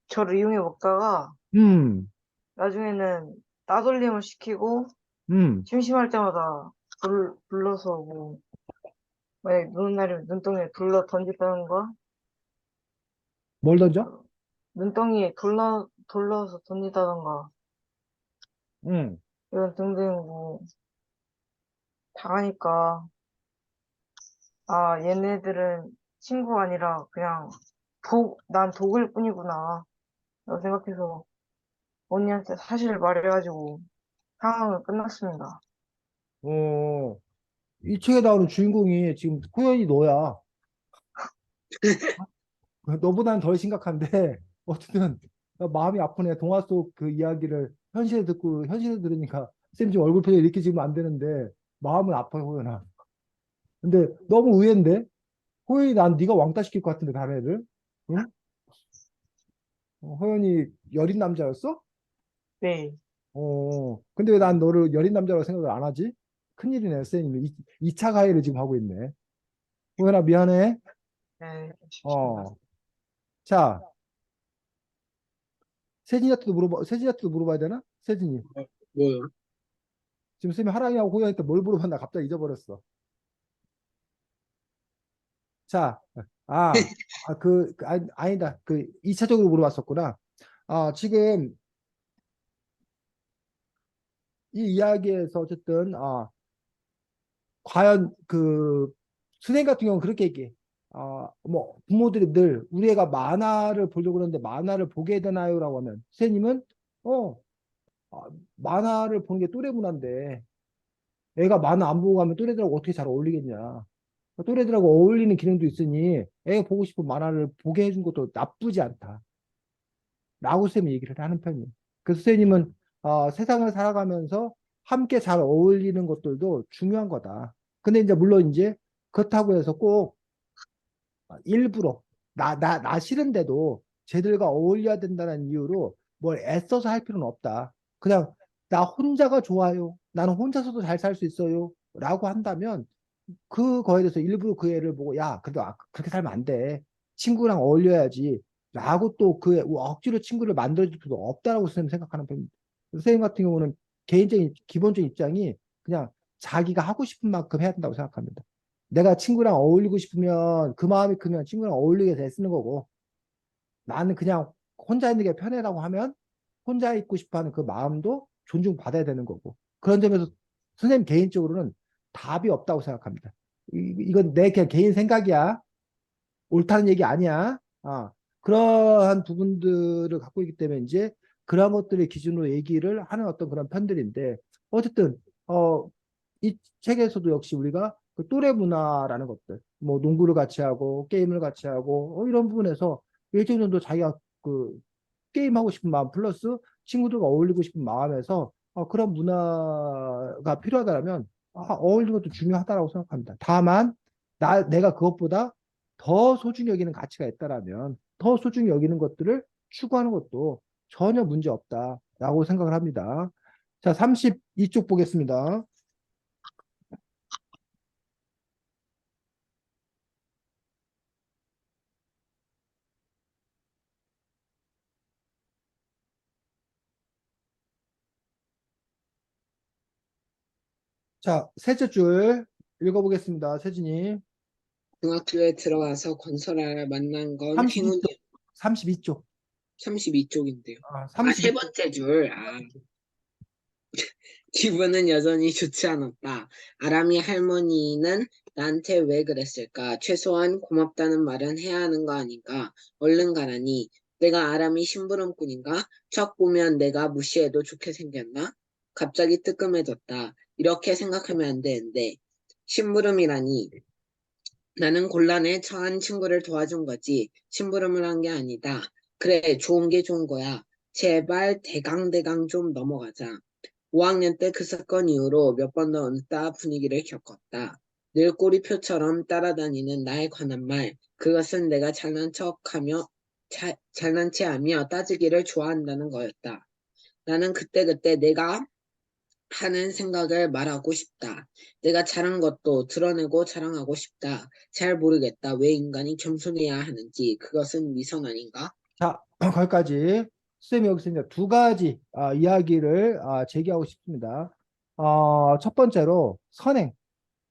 저를 이용해 먹다가,
음,
나중에는 따돌림을 시키고,
음.
심심할 때마다 불러서 뭐, 만약에 노는 날이면 눈덩이에 둘러 던진다던가,
뭘 던져?
뭐, 눈덩이에 둘러서 던진다던가,
음,
이런 등등 뭐, 당하니까, 얘네들은 친구가 아니라 그냥 난 독일 뿐이구나. 라고 생각해서 언니한테 사실을 말해가지고 상황은 끝났습니다.
어, 이 책에 나오는 주인공이 지금 호연이 너야. 너보다는 덜 심각한데 어쨌든 마음이 아프네. 동화 속 그 이야기를 현실에 듣고 현실에 들으니까 쌤 지금 얼굴 표정이 이렇게 지금 안 되는데 마음은 아파요, 호연아. 근데 너무 의외인데 호연이 난 네가 왕따 시킬 것 같은데 다른 애들? 응? 호연이 여린 남자였어?
네.
근데 왜 난 너를 여린 남자라고 생각을 안 하지? 큰일이네, 쌤이. 2차 가해를 지금 하고 있네. 호연아, 미안해.
네, 아쉽습니다.
어. 자, 세진이한테도 물어봐야 되나? 세진이.
뭐요?
지금 쌤이 하랑이하고 호연이한테 뭘 물어봤나 갑자기 잊어버렸어. 자, 아니다. 2차적으로 물어봤었구나. 지금 이 이야기에서 어쨌든, 과연 선생님 같은 경우는 그렇게 얘기해. 뭐 부모들이 늘 우리 애가 만화를 보려고 그러는데 만화를 보게 되나요라고 하면 선생님은 어 아, 만화를 보는 게 또래 문화인데 애가 만화 안 보고 가면 또래들하고 어떻게 잘 어울리겠냐. 또래들하고 어울리는 기능도 있으니 애가 보고 싶은 만화를 보게 해준 것도 나쁘지 않다. 라고 선생님이 얘기를 하는 편이에요. 그래서 선생님은 세상을 살아가면서 함께 잘 어울리는 것들도 중요한 거다. 근데 이제 물론 이제 그렇다고 해서 꼭 일부러 나 싫은데도 쟤들과 어울려야 된다는 이유로 뭘 애써서 할 필요는 없다. 그냥 나 혼자가 좋아요. 나는 혼자서도 잘 살 수 있어요. 라고 한다면 그거에 대해서 일부러 그 애를 보고 야, 그래도 그렇게 살면 안 돼. 친구랑 어울려야지. 라고 또 그 억지로 친구를 만들어줄 필요도 없다라고 선생님 생각하는 편입니다. 선생님 같은 경우는 개인적인 기본적인 입장이 그냥 자기가 하고 싶은 만큼 해야 된다고 생각합니다. 내가 친구랑 어울리고 싶으면 그 마음이 크면 친구랑 어울리게 해서 애쓰는 거고 나는 그냥 혼자 있는 게 편해라고 하면 혼자 있고 싶어 하는 그 마음도 존중받아야 되는 거고. 그런 점에서 선생님 개인적으로는 답이 없다고 생각합니다. 이건 내 그냥 개인 생각이야. 옳다는 얘기 아니야. 그러한 부분들을 갖고 있기 때문에 이제 그런 것들의 기준으로 얘기를 하는 어떤 그런 편들인데 어쨌든 이 책에서도 역시 우리가 그 또래 문화라는 것들, 뭐 농구를 같이 하고 게임을 같이 하고 이런 부분에서 일정 정도 자기가 그 게임하고 싶은 마음 플러스 친구들과 어울리고 싶은 마음에서 그런 문화가 필요하다면 어울리는 것도 중요하다고 생각합니다. 다만 내가 그것보다 더 소중히 여기는 가치가 있다라면 더 소중히 여기는 것들을 추구하는 것도 전혀 문제 없다라고 생각을 합니다. 자, 32쪽 보겠습니다. 자, 셋째 줄 읽어보겠습니다. 세진이.
중학교에 들어와서 건설아를 만난 건
32쪽,
행운이
32쪽.
32쪽인데요. 세
32쪽.
번째 줄. 기분은 여전히 좋지 않았다. 아람이 할머니는 나한테 왜 그랬을까? 최소한 고맙다는 말은 해야 하는 거 아닌가? 얼른 가라니. 내가 아람이 심부름꾼인가? 척 보면 내가 무시해도 좋게 생겼나? 갑자기 뜨끔해졌다. 이렇게 생각하면 안 되는데. 심부름이라니. 나는 곤란에 처한 친구를 도와준 거지. 심부름을 한 게 아니다. 그래, 좋은 게 좋은 거야. 제발 대강대강 좀 넘어가자. 5학년 때 그 사건 이후로 몇 번 더 언짢아 분위기를 겪었다. 늘 꼬리표처럼 따라다니는 나에 관한 말, 그것은 내가 잘난 체하며 따지기를 좋아한다는 거였다. 나는 그때그때 내가 하는 생각을 말하고 싶다. 내가 잘한 것도 드러내고 자랑하고 싶다. 잘 모르겠다. 왜 인간이 겸손해야 하는지. 그것은 위선 아닌가?
자, 거기까지. 쌤이 여기서 이제 두 가지 이야기를 제기하고 싶습니다. 첫 번째로 선행,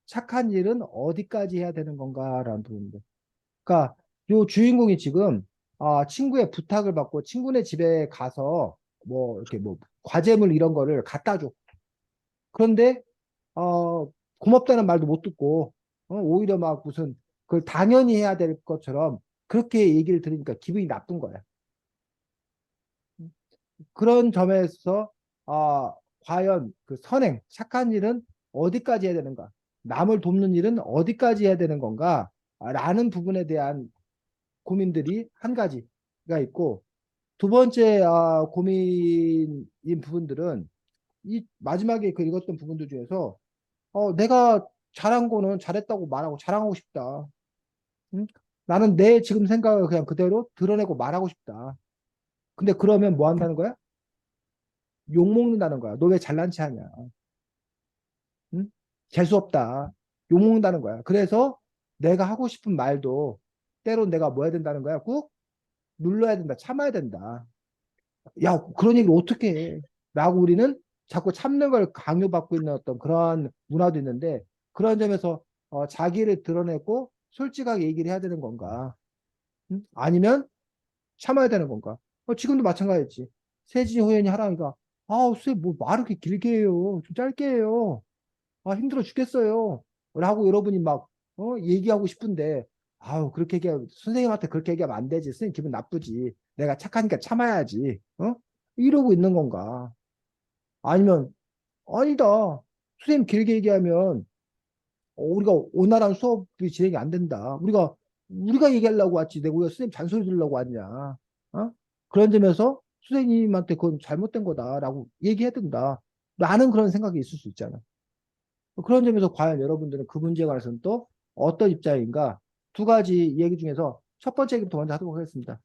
착한 일은 어디까지 해야 되는 건가라는 부분인데. 그러니까 요 주인공이 지금 친구의 부탁을 받고 친구네 집에 가서 뭐 이렇게 뭐 과제물 이런 거를 갖다 줘. 그런데 고맙다는 말도 못 듣고 오히려 막 무슨 그걸 당연히 해야 될 것처럼 그렇게 얘기를 들으니까 기분이 나쁜 거야. 그런 점에서 과연 그 선행, 착한 일은 어디까지 해야 되는가? 남을 돕는 일은 어디까지 해야 되는 건가? 라는 부분에 대한 고민들이 한 가지가 있고 두 번째 고민인 부분들은 이 마지막에 그 읽었던 부분들 중에서 내가 잘한 거는 잘했다고 말하고 자랑하고 싶다. 응? 나는 내 지금 생각을 그냥 그대로 드러내고 말하고 싶다. 근데 그러면 뭐 한다는 거야? 욕 먹는다는 거야. 너 왜 잘난 체 하냐? 응? 재수 없다. 욕 먹는다는 거야. 그래서 내가 하고 싶은 말도 때론 내가 뭐 해야 된다는 거야? 꾹 눌러야 된다. 참아야 된다. 야, 그런 얘기를 어떻게 해? 라고 우리는 자꾸 참는 걸 강요받고 있는 어떤 그런 문화도 있는데 그런 점에서 자기를 드러내고 솔직하게 얘기를 해야 되는 건가? 응? 아니면 참아야 되는 건가? 지금도 마찬가지지. 세진이 호연이 하랑이가 선생님 뭐 말을 그렇게 길게 해요. 좀 짧게 해요. 힘들어 죽겠어요. 라고 여러분이 막 얘기하고 싶은데 그렇게 선생님한테 그렇게 얘기하면 안 되지. 선생님 기분 나쁘지. 내가 착하니까 참아야지. 이러고 있는 건가? 아니면 아니다. 선생님 길게 얘기하면 우리가 원활한 수업이 진행이 안 된다. 우리가 얘기하려고 왔지. 내가 우리가 선생님 잔소리 들으려고 왔냐. 그런 점에서 선생님한테 그건 잘못된 거다라고 얘기해야 된다. 라는 그런 생각이 있을 수 있잖아. 그런 점에서 과연 여러분들은 그 문제에 관해서는 또 어떤 입장인가? 두 가지 얘기 중에서 첫 번째 얘기부터 먼저 하도록 하겠습니다.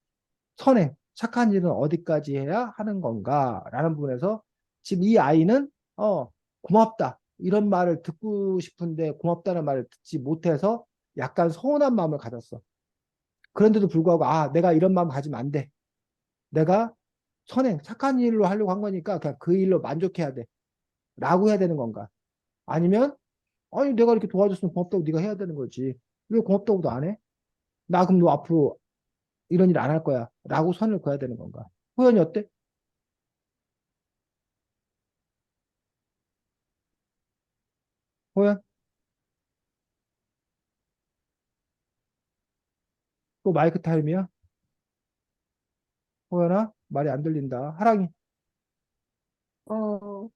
선행, 착한 일은 어디까지 해야 하는 건가? 라는 부분에서 지금 이 아이는 고맙다. 이런 말을 듣고 싶은데 고맙다는 말을 듣지 못해서 약간 서운한 마음을 가졌어. 그런데도 불구하고 내가 이런 마음 가지면 안 돼. 내가 선행, 착한 일로 하려고 한 거니까 그냥 그 일로 만족해야 돼. 라고 해야 되는 건가? 아니면 아니 내가 이렇게 도와줬으면 고맙다고 네가 해야 되는 거지. 왜 고맙다고도 안 해? 나 그럼 너 앞으로 이런 일 안 할 거야. 라고 선을 그어야 되는 건가? 호연이 어때? 호연? 또 마이크 타임이야? 호연아? 말이 안 들린다. 하랑이.
어,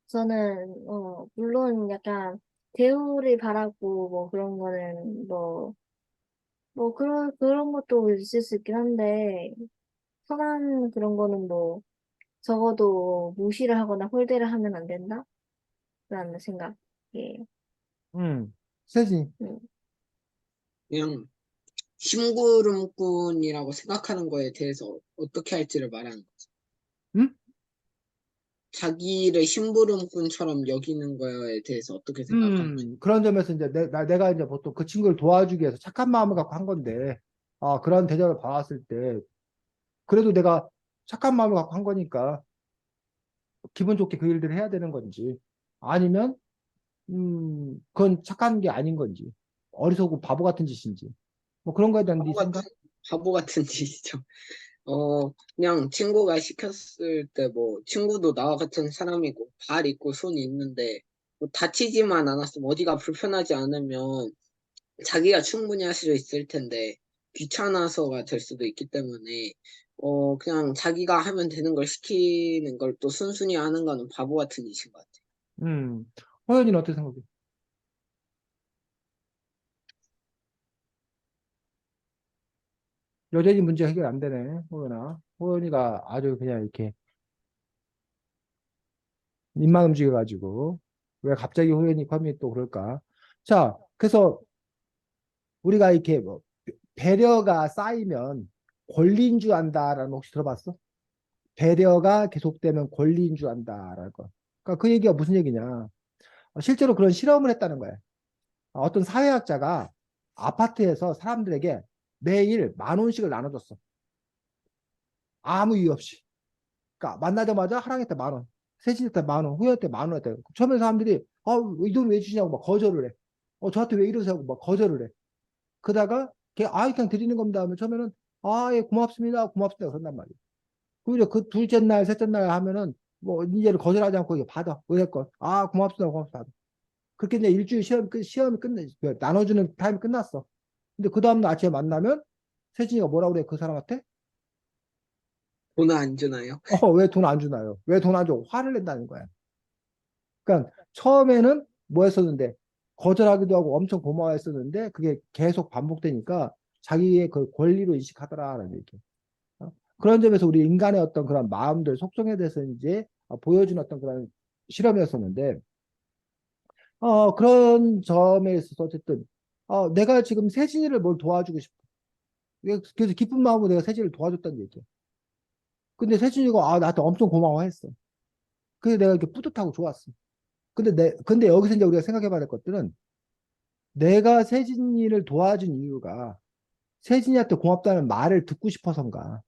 저는, 물론 약간 대우를 바라고 뭐 그런 거는 그런 것도 있을 수 있긴 한데, 선한 그런 거는 뭐, 적어도 무시를 하거나 홀대를 하면 안 된다? 라는 생각이에요.
세진이.
음.
그냥 심부름꾼이라고 생각하는 거에 대해서 어떻게 할지를 말하는 거죠.
응?
자기를 심부름꾼처럼 여기는 거에 대해서 어떻게 생각하는지.
그런 점에서 이제 내가 이제 보통 그 친구를 도와주기 위해서 착한 마음을 갖고 한 건데, 그런 대접을 받았을 때, 그래도 내가 착한 마음을 갖고 한 거니까, 기분 좋게 그 일들을 해야 되는 건지, 아니면, 그건 착한 게 아닌 건지, 어리석고 바보 같은 짓인지, 뭐 그런 거에 대한 네
바보 같은,
생각?
바보 같은 짓이죠. 그냥 친구가 시켰을 때 뭐, 친구도 나와 같은 사람이고, 발 있고 손이 있는데, 뭐 다치지만 않았으면 어디가 불편하지 않으면 자기가 충분히 할 수 있을 텐데, 귀찮아서가 될 수도 있기 때문에, 그냥 자기가 하면 되는 걸 시키는 걸 또 순순히 하는 거는 바보 같은 짓인 것 같아요.
호연이는 어떻게 생각해? 여전히 문제 해결 안 되네, 호연아. 호연이가 아주 그냥 이렇게 입만 움직여가지고, 왜 갑자기 호연이 컴이 또 그럴까? 자, 그래서 우리가 이렇게 뭐 배려가 쌓이면 권리인 줄 안다라는 거 혹시 들어봤어? 배려가 계속되면 권리인 줄 안다라는 거. 그러니까 그 얘기가 무슨 얘기냐? 실제로 그런 실험을 했다는 거야. 어떤 사회학자가 아파트에서 사람들에게 매일 10,000원씩을 나눠줬어. 아무 이유 없이. 그러니까 만나자마자 하랑이한테 10,000원, 세진이한테 10,000원, 후연한테 10,000원 했다. 처음에 사람들이 이 돈 왜 주냐고 막 거절을 해. 저한테 왜 이러세요 하고 막 거절을 해. 그러다가 걔 그냥 드리는 겁니다 하면 처음에는 예, 고맙습니다 고맙습니다 그런단 말이에요. 그리고 이제 그 둘째 날 셋째 날 하면은 뭐 이제를 거절하지 않고 이게 받아 의뢰권 고맙습니다 고맙습니다. 그렇게 이제 일주일 시험이 끝내 나눠주는 타임이 끝났어. 근데 그 다음날 아침에 만나면 세진이가 뭐라고 그래 그 사람한테
돈 안 주나요?
왜 돈 안 주나요? 왜 돈 안 줘? 화를 낸다는 거야. 그러니까 처음에는 뭐 했었는데 거절하기도 하고 엄청 고마워했었는데 그게 계속 반복되니까 자기의 그 권리로 인식하더라라는 얘기. 그런 점에서 우리 인간의 어떤 그런 마음들 속성에 대해서 이제 보여준 어떤 그런 실험이었었는데 그런 점에 있어서 어쨌든 내가 지금 세진이를 뭘 도와주고 싶어. 그래서 기쁜 마음으로 내가 세진이를 도와줬다는 얘기야. 근데 세진이가 나한테 엄청 고마워했어. 그래서 내가 이렇게 뿌듯하고 좋았어. 근데 여기서 이제 우리가 생각해봐야 될 것들은 내가 세진이를 도와준 이유가 세진이한테 고맙다는 말을 듣고 싶어서인가.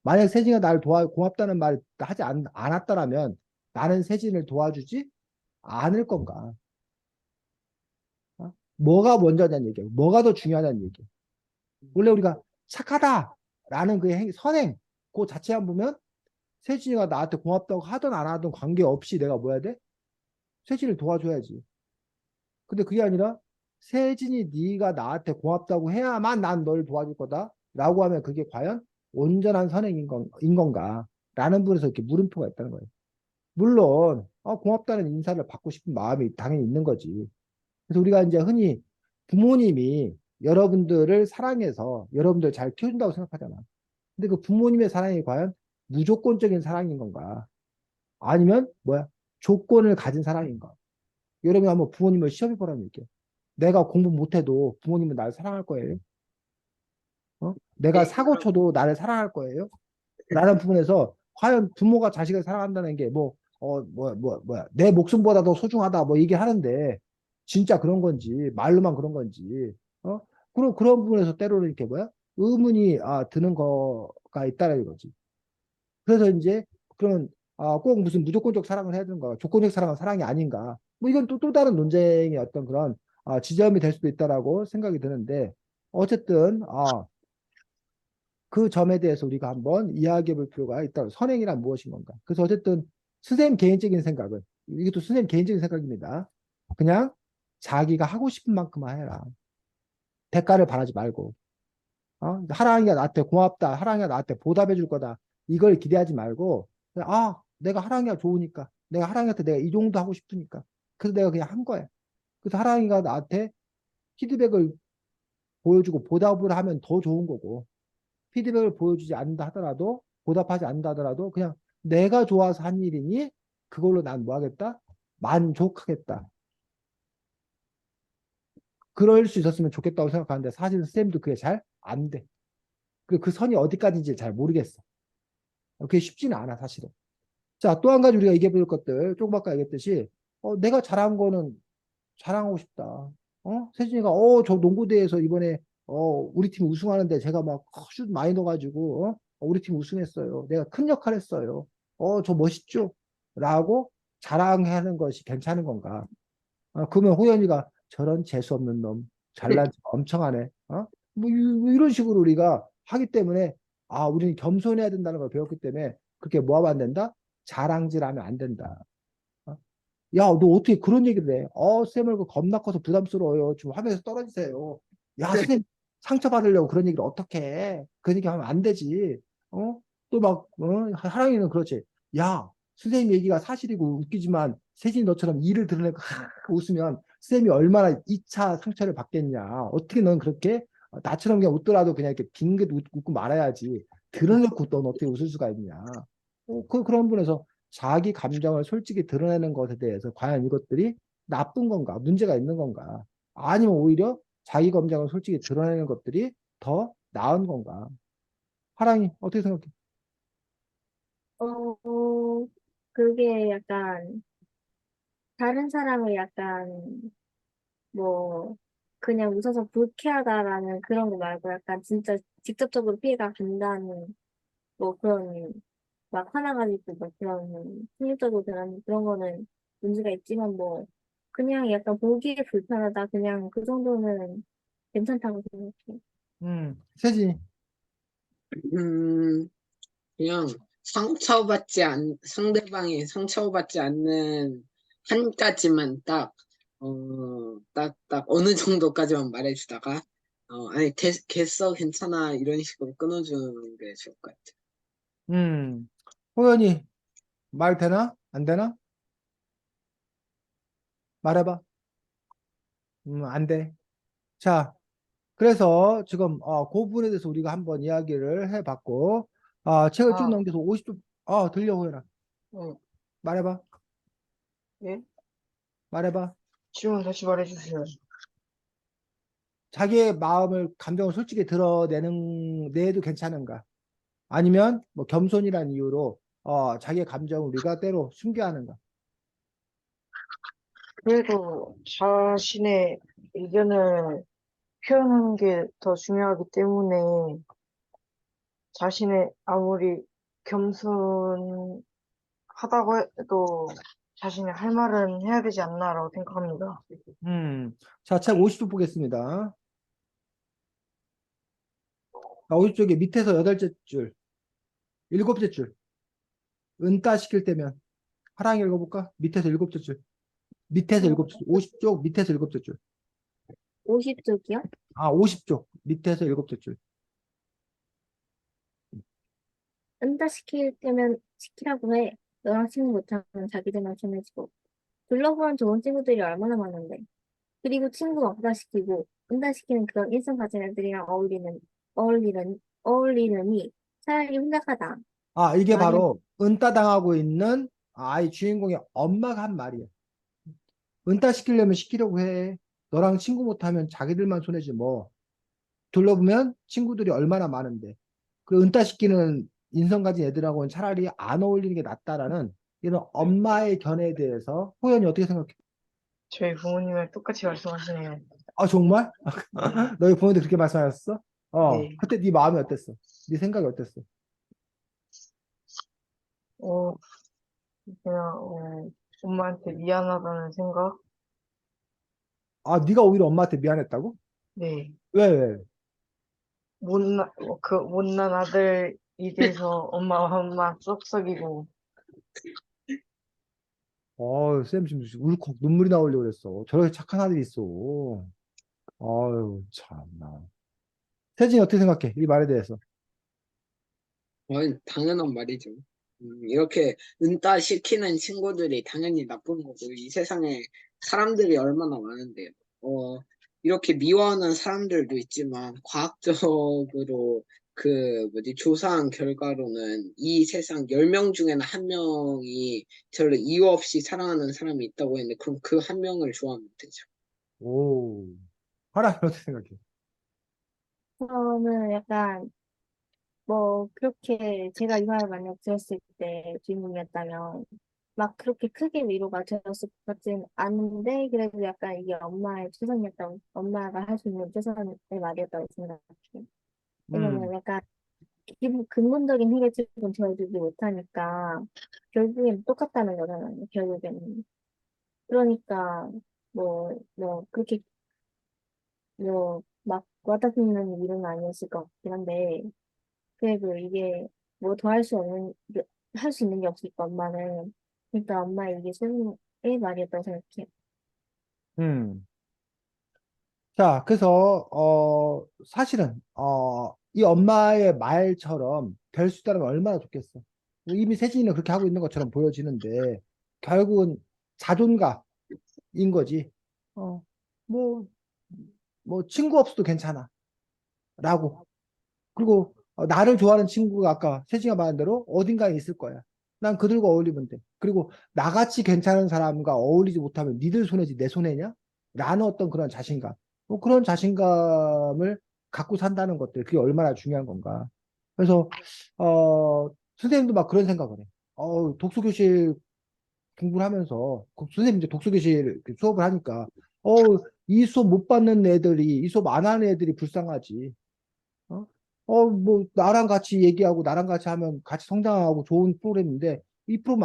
만약 세진이가 나를 고맙다는 말을 하지 않았더라면 나는 세진이를 도와주지 않을 건가. 뭐가 먼저냐는 얘기야. 뭐가 더 중요하냐는 얘기야. 원래 우리가 착하다라는 그 선행, 그 자체만 보면 세진이가 나한테 고맙다고 하든 안 하든 관계없이 내가 뭐 해야 돼? 세진이를 도와줘야지. 근데 그게 아니라 세진이 네가 나한테 고맙다고 해야만 난 널 도와줄 거다. 라고 하면 그게 과연 온전한 선행인 건가? 라는 부분에서 이렇게 물음표가 있다는 거예요. 물론 고맙다는 인사를 받고 싶은 마음이 당연히 있는 거지. 그래서 우리가 이제 흔히 부모님이 여러분들을 사랑해서 여러분들 잘 키워준다고 생각하잖아. 근데 그 부모님의 사랑이 과연 무조건적인 사랑인 건가? 아니면 뭐야? 조건을 가진 사랑인가? 여러분 한번 부모님을 시험해 보라는 얘기야. 내가 공부 못해도 부모님은 날 사랑할 거예요. 내가
네,
사고 쳐도 나를 사랑할 거예요? 라는 부분에서 과연 부모가 자식을 사랑한다는 게 뭐야 내 목숨보다 더 소중하다 뭐 얘기하는데 진짜 그런 건지 말로만 그런 건지 어 그런 부분에서 때로는 이렇게 뭐야 의문이 드는 거가 있다는 거지. 그래서 이제 그러면 꼭 무슨 무조건적 사랑을 해야 되는가 조건적 사랑은 사랑이 아닌가 뭐 이건 또 다른 논쟁의 어떤 그런 지점이 될 수도 있다라고 생각이 드는데 어쨌든 그 점에 대해서 우리가 한번 이야기해 볼 필요가 있다. 선행이란 무엇인 건가? 그래서 어쨌든 선생님 개인적인 생각은 이것도 선생님 개인적인 생각입니다. 그냥 자기가 하고 싶은 만큼만 해라. 대가를 바라지 말고 하랑이가 나한테 고맙다. 하랑이가 나한테 보답해 줄 거다. 이걸 기대하지 말고 내가 하랑이가 좋으니까 내가 하랑이한테 내가 이 정도 하고 싶으니까 그래서 내가 그냥 한 거야. 그래서 하랑이가 나한테 피드백을 보여주고 보답을 하면 더 좋은 거고 피드백을 보여주지 않는다 하더라도 보답하지 않는다 하더라도 그냥 내가 좋아서 한 일이니 그걸로 난 뭐 하겠다? 만족하겠다. 그럴 수 있었으면 좋겠다고 생각하는데 사실 쌤도 그게 잘 안 돼. 그 선이 어디까지인지 잘 모르겠어. 그게 쉽지는 않아 사실은. 자, 또 한 가지 우리가 얘기해 볼 것들 조금 아까 얘기했듯이 내가 잘한 거는 자랑하고 싶다. 세준이가 저 농구대회에서 이번에 우리 팀 우승하는데 제가 막 슛 많이 넣어가지고 우리 팀 우승했어요. 내가 큰 역할 했어요. 저 멋있죠? 라고 자랑하는 것이 괜찮은 건가? 그러면 호연이가 저런 재수 없는 놈, 잘난 척 엄청 하네. 뭐 이런 식으로 우리가 하기 때문에 우리는 겸손해야 된다는 걸 배웠기 때문에 그렇게 뭐하면 안 된다? 자랑질하면 안 된다. 어? 야, 너 어떻게 그런 얘기를 해? 쌤 얼굴 겁나 커서 부담스러워요. 지금 화면에서 떨어지세요. 야, 선생님 상처받으려고 그런 얘기를 어떻게 해? 그런 얘기 하면 안 되지. 또 막, 하랑이는 그렇지. 야, 선생님 얘기가 사실이고 웃기지만 세진이 너처럼 이를 드러내고 웃으면 쌤이 얼마나 2차 상처를 받겠냐. 어떻게 넌 그렇게 나처럼 그냥 웃더라도 그냥 이렇게 빙긋 웃고 말아야지. 드러내고 넌 어떻게 웃을 수가 있냐. 그런 분에서 자기 감정을 솔직히 드러내는 것에 대해서 과연 이것들이 나쁜 건가, 문제가 있는 건가, 아니면 오히려 자기 감정을 솔직히 드러내는 것들이 더 나은 건가? 하랑이 어떻게 생각해?
어, 그게 약간 다른 사람을 약간 뭐 그냥 웃어서 불쾌하다라는 그런 거 말고 약간 진짜 직접적으로 피해가 간다는 뭐 그런 막 화나가지고 막 그런 폭력적으로 변하는 그런 거는 문제가 있지만 뭐 그냥 약간 보기에 불편하다 그냥 그 정도는 괜찮다고 생각해.
세진이.
음, 그냥 상대방이 상처받지 않는 한 가지만 딱 어느 정도까지만 말해주다가, 아니, 됐어, 괜찮아, 이런 식으로 끊어주는 게 좋을 것 같아.
음, 호연이 말 되나? 안 되나? 말해봐. 안 돼. 자, 그래서 지금 그 부분에 대해서 우리가 한번 이야기를 해봤고, 책을 쭉
아,
넘겨서 50초, 들려 호연아.
네,
말해봐.
예?
말해봐.
질문 다시 말해주세요.
자기의 마음을 감정을 솔직히 내도 괜찮은가? 아니면 뭐 겸손이라는 이유로 자기의 감정을 우리가 때로 숨겨야 하는가?
그래도 자신의 의견을 표현하는 게 더 중요하기 때문에 자신의 아무리 겸손하다고 해도 자신의 할 말은 해야 되지 않나라고 생각합니다.
자, 책 50쪽 보겠습니다. 50쪽에 밑에서 여덟째 줄, 일곱째 줄, 은따 시킬 때면 하랑 읽어볼까? 밑에서 일곱째 줄, 밑에서 일곱째 줄, 50쪽 밑에서 일곱째 줄,
50쪽이요?
50쪽 밑에서 일곱째 줄.
응다 시킬 때면 시키라고 해. 너랑 친구 못하면 자기들만 친해지고. 둘러보면 좋은 친구들이 얼마나 많은데. 그리고 친구가 없다 시키고, 응다 시키는 그런 일상 가진 애들이랑 어울리느니 차라리 혼자 가다.
이게
만약,
바로 은따 당하고 있는 아이 주인공의 엄마가 한 말이야. 은따 시키려면 시키려고 해. 너랑 친구 못하면 자기들만 손해지 뭐. 둘러보면 친구들이 얼마나 많은데 그 은따시키는 인성 가진 애들하고는 차라리 안 어울리는 게 낫다라는 이런 엄마의 견해에 대해서 호연이 어떻게 생각해?
저희 부모님은 똑같이 말씀하시네요.
아 정말?
네.
너희 부모님도 그렇게 말씀하셨어?
네.
그때 네 마음이 어땠어? 네 생각이 어땠어?
어, 그냥, 엄마한테 미안하다는 생각?
아 네가 오히려 엄마한테 미안했다고?
네.
왜?
못난 아들이 돼서 엄마 쏙쏙이고,
쌤 지금 울컥 눈물이 나오려고 그랬어. 저렇게 착한 아들이 있어. 아유, 참나. 세진이 어떻게 생각해? 이 말에 대해서.
당연한 말이죠. 이렇게 은따 시키는 친구들이 당연히 나쁜 거고, 이 세상에 사람들이 얼마나 많은데요. 어, 이렇게 미워하는 사람들도 있지만, 과학적으로 조사한 결과로는 이 세상 10명 중에는 한 명이 저를 이유 없이 사랑하는 사람이 있다고 했는데, 그럼 그 한 명을 좋아하면 되죠.
오, 하나 어떻게 생각해?
저는 약간 뭐 그렇게 제가 이 말을 만약 들었을 때 주인공이었다면 막 그렇게 크게 위로가 되었을 것 같진 않은데 그래도 약간 이게 엄마의 최선이었다고 엄마가 할 수 있는 최선의 말이었다고 생각해요. 왜냐면
음,
약간 근본적인 해결책은 되어주지 못하니까 결국엔 똑같다는 거잖아요. 결국에는. 그러니까 그렇게 막 와닿는 일은 아니었을 것 같긴 한데 그래도 이게 뭐 더 할 수 있는 게 없으니까 엄마는. 그러니까 엄마의 이게 최선의 말이었다고 생각해요.
음. 자, 그래서, 사실은, 이 엄마의 말처럼 될 수 있다면 얼마나 좋겠어. 뭐 이미 세진이는 그렇게 하고 있는 것처럼 보여지는데, 결국은 자존감인 거지. 어, 뭐, 뭐, 친구 없어도 괜찮아. 라고. 그리고 나를 좋아하는 친구가 아까 세진이가 말한 대로 어딘가에 있을 거야. 난 그들과 어울리면 돼. 그리고 나같이 괜찮은 사람과 어울리지 못하면 니들 손해지 내 손해냐? 라는 어떤 그런 자신감. 뭐 그런 자신감을 갖고 산다는 것들 그게 얼마나 중요한 건가. 그래서 선생님도 막 그런 생각을 해. 독서교실 공부를 하면서 선생님 이제 독서교실 그 수업을 하니까 이 수업 못 받는 애들이 이 수업 안 하는 애들이 불쌍하지. 어? 뭐, 나랑 같이 얘기하고, 나랑 같이 하면 같이 성장하고 좋은 프로그램인데, 이 프로그램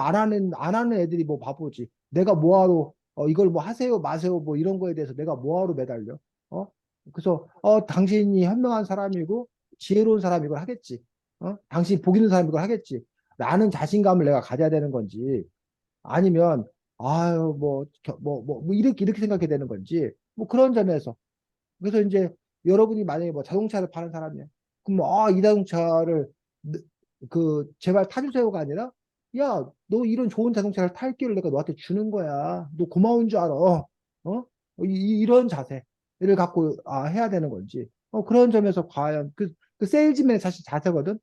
안 하는 애들이 뭐 바보지. 내가 뭐하러, 이걸 뭐 하세요, 마세요, 뭐 이런 거에 대해서 내가 뭐하러 매달려? 어? 그래서, 당신이 현명한 사람이고, 지혜로운 사람이 이걸 하겠지. 당신이 복 있는 사람이 이걸 하겠지. 라는 자신감을 내가 가져야 되는 건지, 아니면, 아유, 이렇게 생각해야 되는 건지, 뭐 그런 점에서, 그래서 이제 여러분이 만약에 뭐 자동차를 파는 사람이야. 그럼 이 자동차를 제발 타주세요가 아니라 야, 너 이런 좋은 자동차를 탈 기회를 내가 너한테 주는 거야. 너 고마운 줄 알아. 이런 자세를 갖고 해야 되는 건지. 그런 점에서 과연 그 세일즈맨의 사실 자세거든.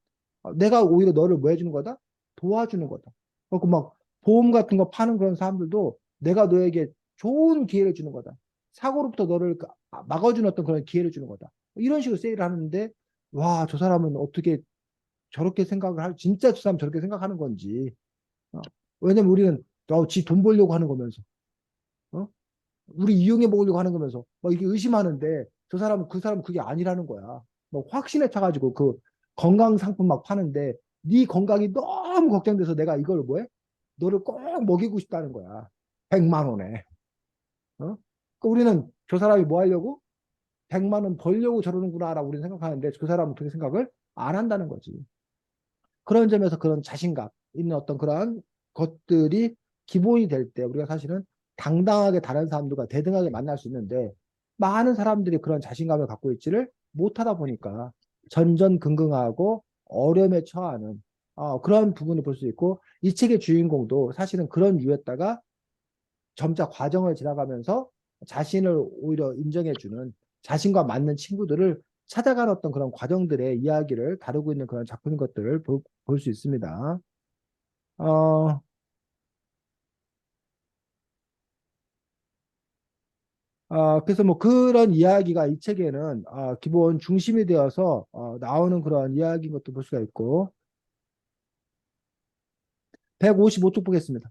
내가 오히려 너를 뭐 해주는 거다? 도와주는 거다. 막 보험 같은 거 파는 그런 사람들도 내가 너에게 좋은 기회를 주는 거다. 사고로부터 너를 막아주는 어떤 그런 기회를 주는 거다. 이런 식으로 세일을 하는데, 와, 저 사람은 어떻게 저렇게 진짜 저 사람 저렇게 생각하는 건지. 왜냐면 우리는 지 돈 벌려고 하는 거면서, 어? 우리 이용해 먹으려고 하는 거면서, 막 이게 의심하는데, 그 사람은 그게 아니라는 거야. 뭐 확신에 차가지고 그 건강 상품 막 파는데, 네 건강이 너무 걱정돼서 내가 이걸 뭐해? 너를 꼭 먹이고 싶다는 거야. 100만 원에. 우리는 저 사람이 뭐 하려고? 100만 원 벌려고 저러는구나라고 우리는 생각하는데 그 사람은 그렇게 생각을 안 한다는 거지. 그런 점에서 그런 자신감 있는 어떤 그러한 것들이 기본이 될 때 우리가 사실은 당당하게 다른 사람들과 대등하게 만날 수 있는데 많은 사람들이 그런 자신감을 갖고 있지를 못하다 보니까 전전긍긍하고 어려움에 처하는 그런 부분을 볼 수 있고 이 책의 주인공도 사실은 그런 유였다가 점차 과정을 지나가면서 자신을 오히려 인정해주는 자신과 맞는 친구들을 찾아가는 어떤 그런 과정들의 이야기를 다루고 있는 그런 작품인 것들을 볼 수 있습니다. 어, 그래서 뭐 그런 이야기가 이 책에는 기본 중심이 되어서 나오는 그런 이야기인 것도 볼 수가 있고 155쪽 보겠습니다.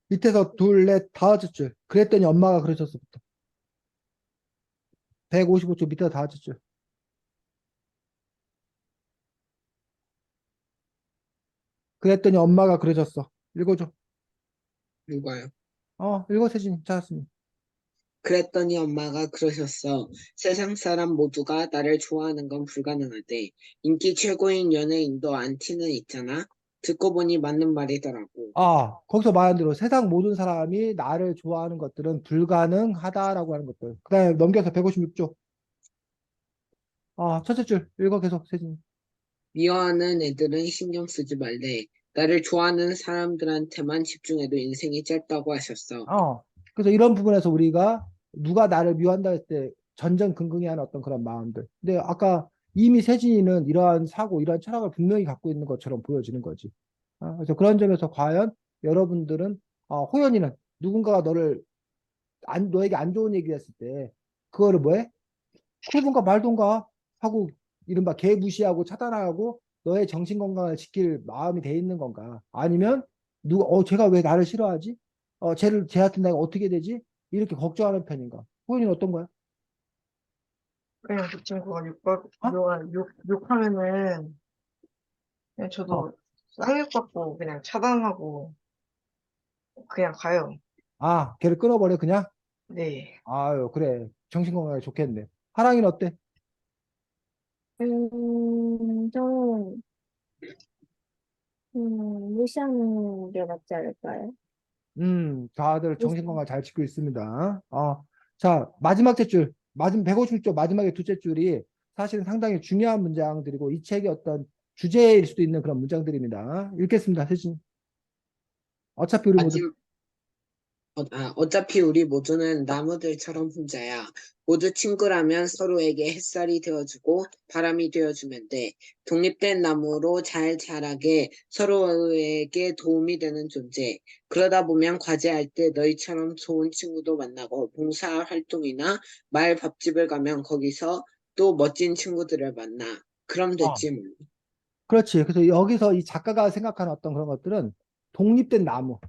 밑에서 둘, 넷, 다섯 줄. 그랬더니 엄마가 그러셨어부터. 155쪽 밑에서 다섯 줄. 그랬더니 엄마가 그러셨어. 읽어줘.
이거요.
읽어, 세진이. 찾았습니다.
그랬더니 엄마가 그러셨어. 세상 사람 모두가 나를 좋아하는 건 불가능하대. 인기 최고인 연예인도 안티는 있잖아. 듣고 보니 맞는 말이더라고.
거기서 말한 대로 세상 모든 사람이 나를 좋아하는 것들은 불가능하다라고 하는 것들. 그 다음에 넘겨서 156쪽. 첫째 줄. 읽어, 계속, 세진이.
미워하는 애들은 신경 쓰지 말래. 나를 좋아하는 사람들한테만 집중해도 인생이 짧다고 하셨어.
그래서 이런 부분에서 우리가 누가 나를 미워한다 했을 때 전전긍긍해하는 어떤 그런 마음들. 근데 아까 이미 세진이는 이러한 사고, 이러한 철학을 분명히 갖고 있는 것처럼 보여지는 거지. 그래서 그런 점에서 과연 여러분들은 호연이는 누군가가 너에게 안 좋은 얘기를 했을 때 그거를 뭐해? 그러든가 말든가 하고 이른바 개 무시하고 차단하고 너의 정신 건강을 지킬 마음이 돼 있는 건가? 아니면 쟤가 왜 나를 싫어하지? 쟤한테 내가 어떻게 되지? 이렇게 걱정하는 편인가? 호연이는 어떤 거야?
그냥 그 친구가
어?
욕하면은 그냥
어.
저도 쌍욕받고 그냥 차단하고 그냥 가요.
걔를 끊어버려 그냥?
네.
아유 그래 정신 건강에 좋겠네. 하랑이는 어때?
좀, 무시하는 게 맞지 않을까요?
다들
무시,
정신 건강 잘 지키고 있습니다. 자 마지막 줄 150쪽 마지막에 둘째 줄이 사실은 상당히 중요한 문장들이고 이 책의 어떤 주제일 수도 있는 그런 문장들입니다. 읽겠습니다. 세진. 어차피 우리 모두
어차피 우리 모두는 나무들처럼 혼자야. 모두 친구라면 서로에게 햇살이 되어주고 바람이 되어주면 돼. 독립된 나무로 잘 자라게 서로에게 도움이 되는 존재. 그러다 보면 과제할 때 너희처럼 좋은 친구도 만나고 봉사활동이나 마을 밥집을 가면 거기서 또 멋진 친구들을 만나. 그럼
어,
됐지 뭐.
그렇지. 그래서 여기서 이 작가가 생각하는 어떤 그런 것들은 독립된 나무.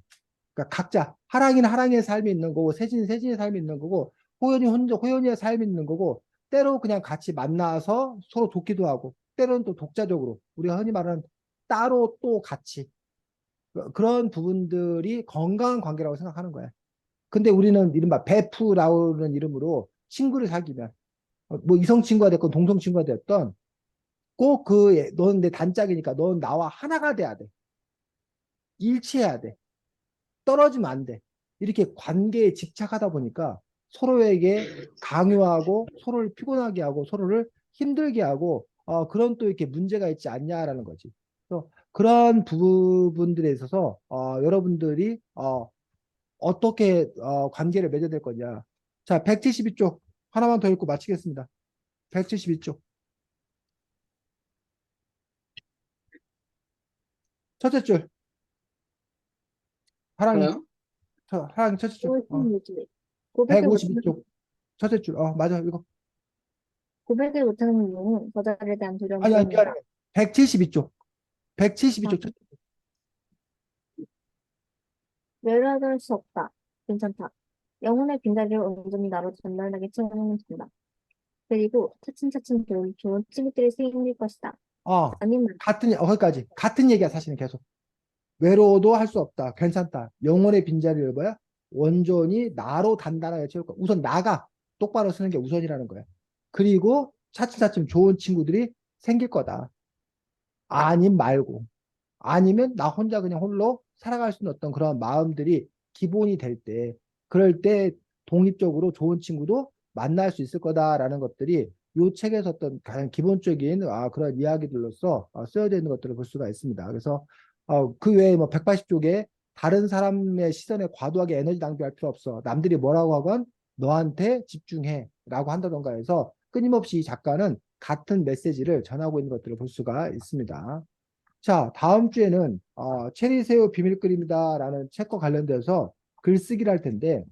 그러니까 각자 하랑이는 하랑이의 삶이 있는 거고 세진이 세진의 삶이 있는 거고 호연이 혼자 호연이의 삶이 있는 거고 때로 그냥 같이 만나서 서로 돕기도 하고 때로는 또 독자적으로 우리가 흔히 말하는 따로 또 같이 그런 부분들이 건강한 관계라고 생각하는 거야. 근데 우리는 이른바 베프라는 이름으로 친구를 사귀면 뭐 이성 친구가 됐건 동성 친구가 됐던 꼭 넌 내 단짝이니까 넌 나와 하나가 돼야 돼. 일치해야 돼. 떨어지면 안 돼. 이렇게 관계에 집착하다 보니까 서로에게 강요하고 서로를 피곤하게 하고 서로를 힘들게 하고 그런 또 이렇게 문제가 있지 않냐라는 거지. 그래서 그런 부분들에 있어서 여러분들이 어떻게 관계를 맺어야 될 거냐. 자, 172쪽 하나만 더 읽고 마치겠습니다. 172쪽. 첫째 줄. 하랑이.
뭐요?
하랑이 첫째 줄.
무시, 고백을 못하는,
152쪽. 첫째 줄. 맞아. 이거.
고백을 못하는 이유는 거절에 대한 두려움
아니, 미안해.
때문이다.
172쪽.
아,
172쪽.
외면할 수 없다. 괜찮다. 영혼의 빈자리를 온전히 나로 전달하게 채우면 된다. 그리고 차츰차츰 좋은 친구들이 생길 것이다. 아니면
거기까지. 같은 얘기야, 사실은 계속. 외로워도 할 수 없다. 괜찮다. 영혼의 빈자리를 뭐야? 온전히 나로 단단하게 채울 거야. 우선 나가 똑바로 쓰는 게 우선이라는 거야. 그리고 차츰차츰 좋은 친구들이 생길 거다. 아님 말고. 아니면 나 혼자 그냥 홀로 살아갈 수 있는 어떤 그런 마음들이 기본이 될 때, 그럴 때 독립적으로 좋은 친구도 만날 수 있을 거다라는 것들이 이 책에서 어떤 가장 기본적인 그런 이야기들로서 쓰여져 있는 것들을 볼 수가 있습니다. 그래서 그 외에 뭐 180쪽에 다른 사람의 시선에 과도하게 에너지 낭비할 필요 없어. 남들이 뭐라고 하건 너한테 집중해 라고 한다던가 해서 끊임없이 이 작가는 같은 메시지를 전하고 있는 것들을 볼 수가 있습니다. 자, 다음 주에는 체리새우 비밀그림이다라는 책과 관련돼서 글쓰기를 할 텐데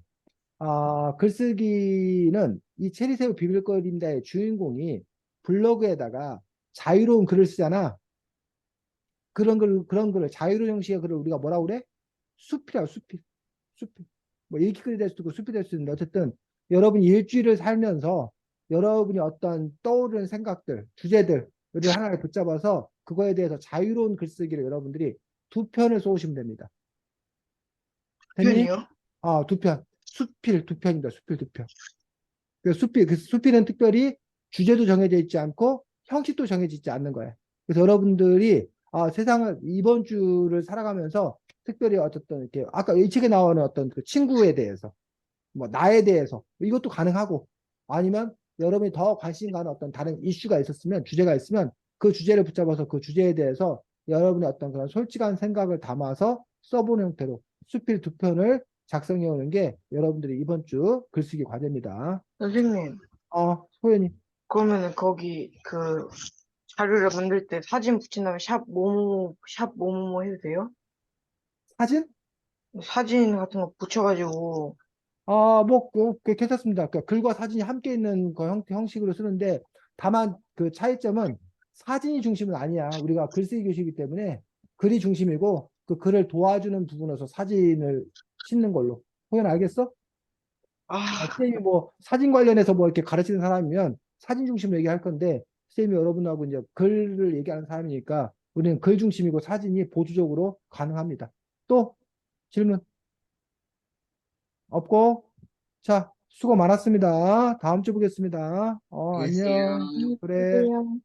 글쓰기는 이 체리새우 비밀그림다의 주인공이 블로그에다가 자유로운 글을 쓰잖아. 그런 글을 자유로운 형식의 글을 우리가 뭐라고 그래? 숲이라고 숲이. 뭐 일기글이 될 수도 있고 숲이 될 수도 있는데 어쨌든 여러분이 일주일을 살면서 여러분이 어떤 떠오르는 생각들, 주제들을 하나를 붙잡아서 그거에 대해서 자유로운 글쓰기를 여러분들이 두 편을 쏘시면 됩니다. 됐니?
편이요?
두 편. 수필 두 편입니다. 수필 두 편. 그 수필은 특별히 주제도 정해져 있지 않고 형식도 정해져 있지 않는 거예요. 그래서 여러분들이 세상을 이번 주를 살아가면서 특별히 어쨌든 이렇게 아까 이 책에 나오는 어떤 그 친구에 대해서 뭐 나에 대해서 이것도 가능하고 아니면 여러분이 더 관심 가는 어떤 다른 이슈가 있었으면 주제가 있으면 그 주제를 붙잡아서 그 주제에 대해서 여러분의 어떤 그런 솔직한 생각을 담아서 써보는 형태로 수필 두 편을 작성해 오는 게 여러분들이 이번 주 글쓰기 과제입니다.
선생님,
소연이
그러면은 거기 자료를 만들 때 사진 붙인 다음에 샵 뭐뭐뭐 해도 돼요?
사진?
사진 같은 거 붙여가지고,
괜찮습니다. 글과 사진이 함께 있는 그 형식으로 쓰는데 다만 그 차이점은 사진이 중심은 아니야. 우리가 글쓰기 교실이기 때문에 글이 중심이고 그 글을 도와주는 부분에서 사진을 싣는 걸로. 소연 알겠어?
아,
쌤이 뭐 사진 관련해서 뭐 이렇게 가르치는 사람이면 사진 중심으로 얘기할 건데 쌤이 여러분하고 이제 글을 얘기하는 사람이니까 우리는 글 중심이고 사진이 보조적으로 가능합니다. 또 질문 없고 자 수고 많았습니다. 다음 주 보겠습니다. 안녕.
안녕하세요.
그래.
그래요.